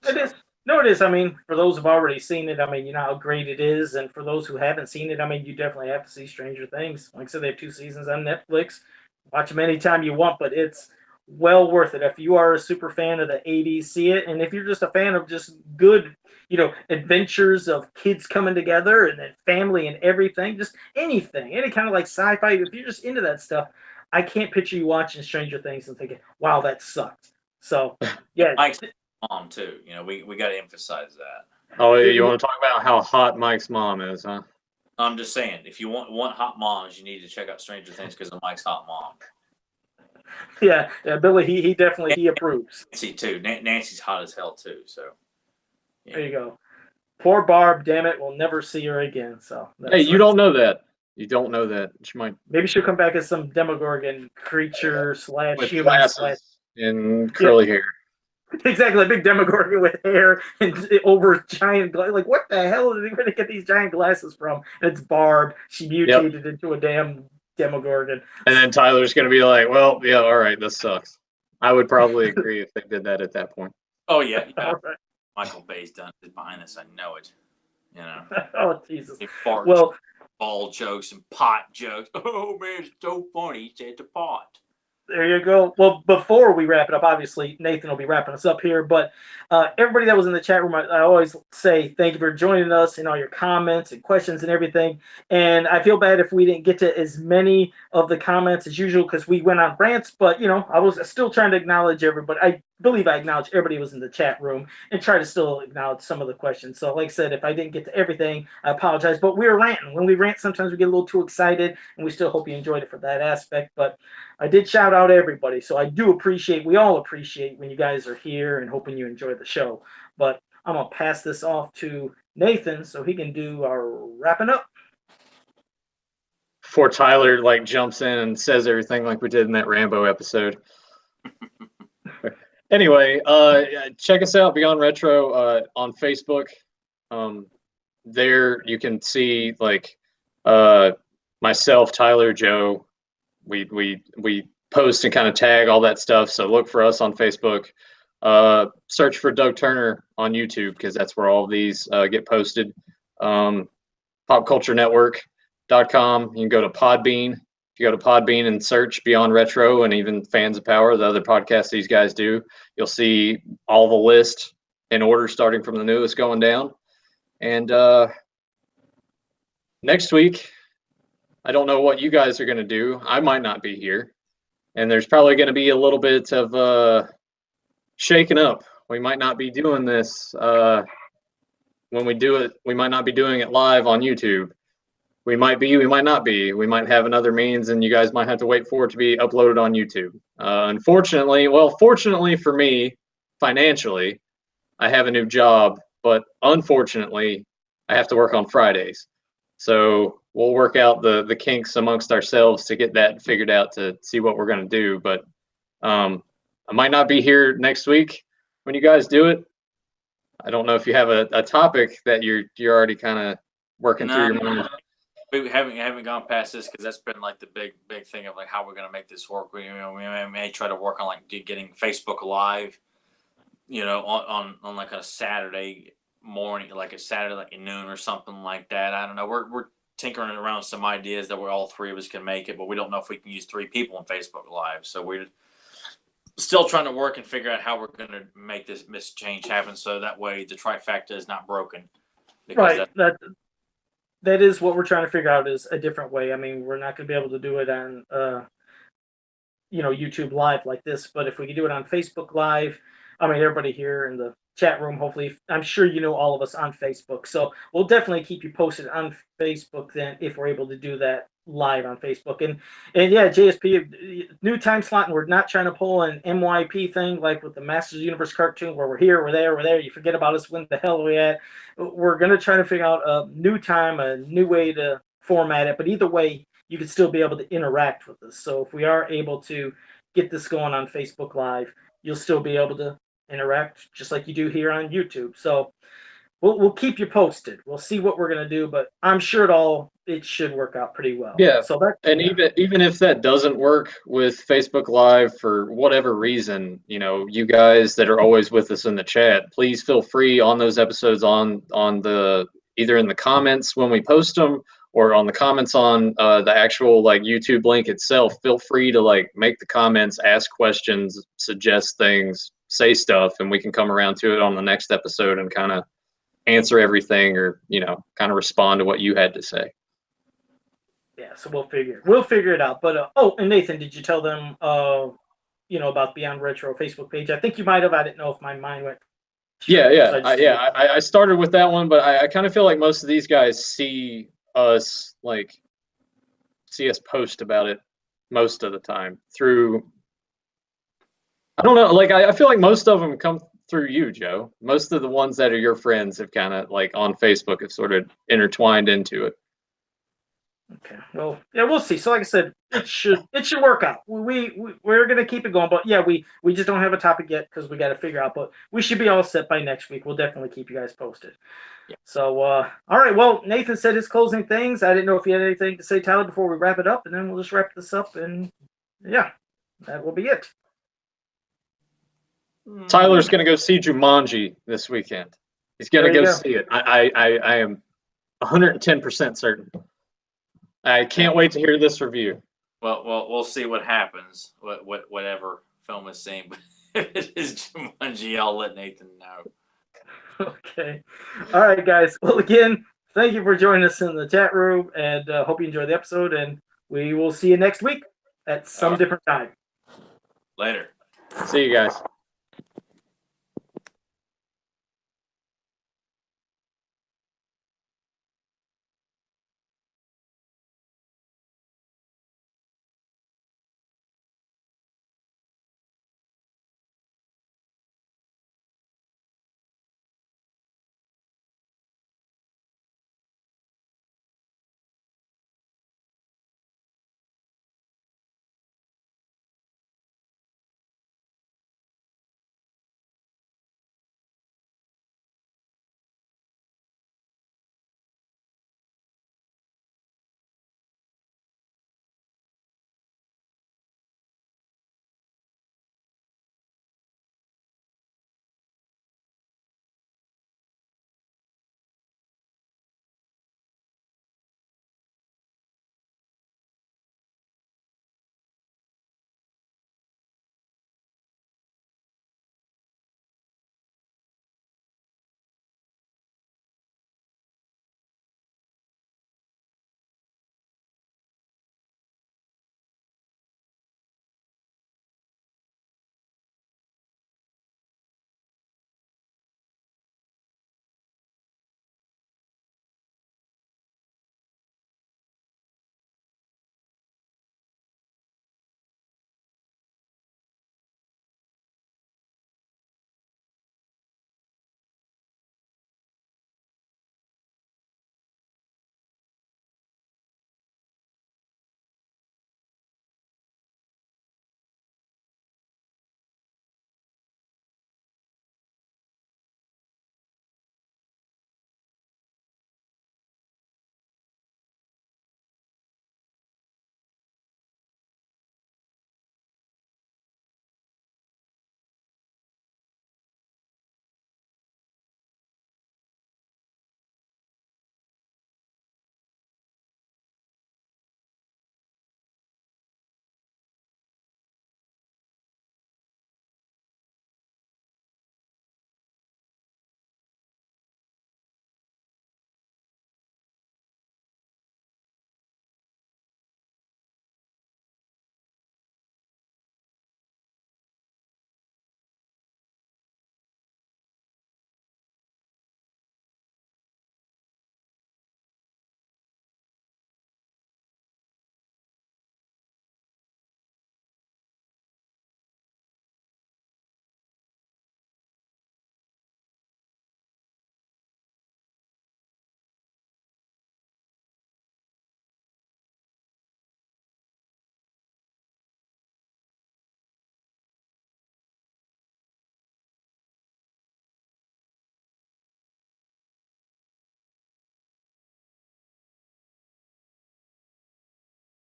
It is. No, it is. I mean, for those who've already seen it, I mean, you know how great it is. And for those who haven't seen it, I mean, you definitely have to see Stranger Things. Like I said, they have 2 seasons on Netflix. Watch them anytime you want, but it's well worth it. If you are a super fan of the 80s, see it. And if you're just a fan of just good, adventures of kids coming together and then family and everything, just anything, any kind of like sci-fi, if you're just into that stuff, I can't picture you watching Stranger Things and thinking, wow, that sucked. So, yeah. Mike's mom, too. We got to emphasize that. Oh, you want to talk about how hot Mike's mom is, huh? I'm just saying, if you want hot moms, you need to check out Stranger Things because of Mike's hot mom. Yeah, Billy, he definitely approves. Nancy too. Nancy's hot as hell too. So yeah. There you go. Poor Barb, damn it, we'll never see her again. So hey, you don't know that. You don't know that. She might. Maybe she'll come back as some Demogorgon creature / with human glasses and curly hair. Exactly, a big Demogorgon with hair and over giant glasses. Like, what the hell are they going to get these giant glasses from? And it's Barb. She mutated into a damn Demogorgon. And then Tyler's going to be like, well, yeah, all right, this sucks. I would probably agree if they did that at that point. Oh, yeah. Right. Michael Bay's done it behind us. I know it. Oh, Jesus. Well, ball jokes and pot jokes. Oh, man, it's so funny. He said the pot. There you go. Well, before we wrap it up, obviously, Nathan will be wrapping us up here. But everybody that was in the chat room, I always say thank you for joining us and all your comments and questions and everything. And I feel bad if we didn't get to as many of the comments as usual because we went on rants. But, I was still trying to acknowledge everybody. I believe I acknowledged everybody was in the chat room and try to still acknowledge some of the questions. So, like I said, if I didn't get to everything, I apologize. But we were ranting. When we rant, sometimes we get a little too excited, and we still hope you enjoyed it for that aspect. But I did shout out everybody, so I do appreciate, we all appreciate when you guys are here and hoping you enjoy the show. But I'm going to pass this off to Nathan so he can do our wrapping up. Before Tyler jumps in and says everything like we did in that Rambo episode. Anyway, check us out, Beyond Retro, on Facebook. There you can see myself, Tyler, Joe. We post and kind of tag all that stuff. So look for us on Facebook. Search for Doug Turner on YouTube because that's where all of these get posted. PopCultureNetwork.com. You can go to Podbean. If you go to Podbean and search Beyond Retro and even Fans of Power, the other podcasts these guys do, you'll see all the list in order starting from the newest going down. And next week, I don't know what you guys are going to do. I might not be here. And there's probably going to be a little bit of shaking up. We might not be doing this when we do it. We might not be doing it live on YouTube. we might be, we might not be. We might have another means, and you guys might have to wait for it to be uploaded on YouTube. Fortunately for me, financially, I have a new job, but unfortunately, I have to work on Fridays. So we'll work out the kinks amongst ourselves to get that figured out to see what we're going to do. But I might not be here next week when you guys do it. I don't know if you have a topic that you're already kind of working through your mind. We haven't gone past this because that's been like the big thing of like how we're going to make this work. We may try to work on like getting Facebook Live, on like a Saturday morning, like a Saturday like at noon or something like that. I don't know. We're tinkering around some ideas that all three of us can make it, but we don't know if we can use 3 people on Facebook Live. So we're still trying to work and figure out how we're going to make this change happen, so that way the trifecta is not broken. Right. That is what we're trying to figure out, is a different way. I mean, we're not going to be able to do it on YouTube Live like this, but if we can do it on Facebook Live, I mean, everybody here in the chat room, hopefully, I'm sure all of us on Facebook. So we'll definitely keep you posted on Facebook then if we're able to do that live on Facebook. And yeah, JSP, new time slot, and we're not trying to pull an MYP thing like with the Masters of the Universe cartoon where we're here, we're there, you forget about us, when the hell are we at? We're going to try to figure out a new time, a new way to format it. But either way, you can still be able to interact with us. So if we are able to get this going on Facebook Live, you'll still be able to interact just like you do here on YouTube. So we'll keep you posted. We'll see what we're gonna do, but I'm sure it should work out pretty well. Yeah. So even if that doesn't work with Facebook Live for whatever reason, you guys that are always with us in the chat, please feel free on those episodes on the either in the comments when we post them or on the comments on the actual like YouTube link itself. Feel free to like make the comments, ask questions, suggest things, say stuff, and we can come around to it on the next episode and kind of answer everything, or kind of respond to what you had to say. Yeah, so we'll figure it out. But and Nathan, did you tell them about Beyond Retro Facebook page? I think you might have. I didn't know if my mind went. I started with that one, but I kind of feel like most of these guys see us post about it most of the time through. I don't know. Like I feel like most of them come through you, Joe. Most of the ones that are your friends have kind of like on Facebook have sort of intertwined into it. Okay. Well, yeah, we'll see. So like I said, it should work out. We're gonna keep it going, but yeah, we just don't have a topic yet because we got to figure out. But we should be all set by next week. We'll definitely keep you guys posted. Yeah. So all right. Well, Nathan said his closing things. I didn't know if you had anything to say, Tyler, before we wrap it up, and then we'll just wrap this up, and yeah, that will be it. Tyler's going to go see Jumanji this weekend. He's going to go see it. I am 110% certain. I can't wait to hear this review. Well, we'll see what happens. Whatever film is seen, but if it is Jumanji, I'll let Nathan know. Okay. All right, guys. Well, again, thank you for joining us in the chat room, and hope you enjoyed the episode. And we will see you next week at some different time. Later. See you guys.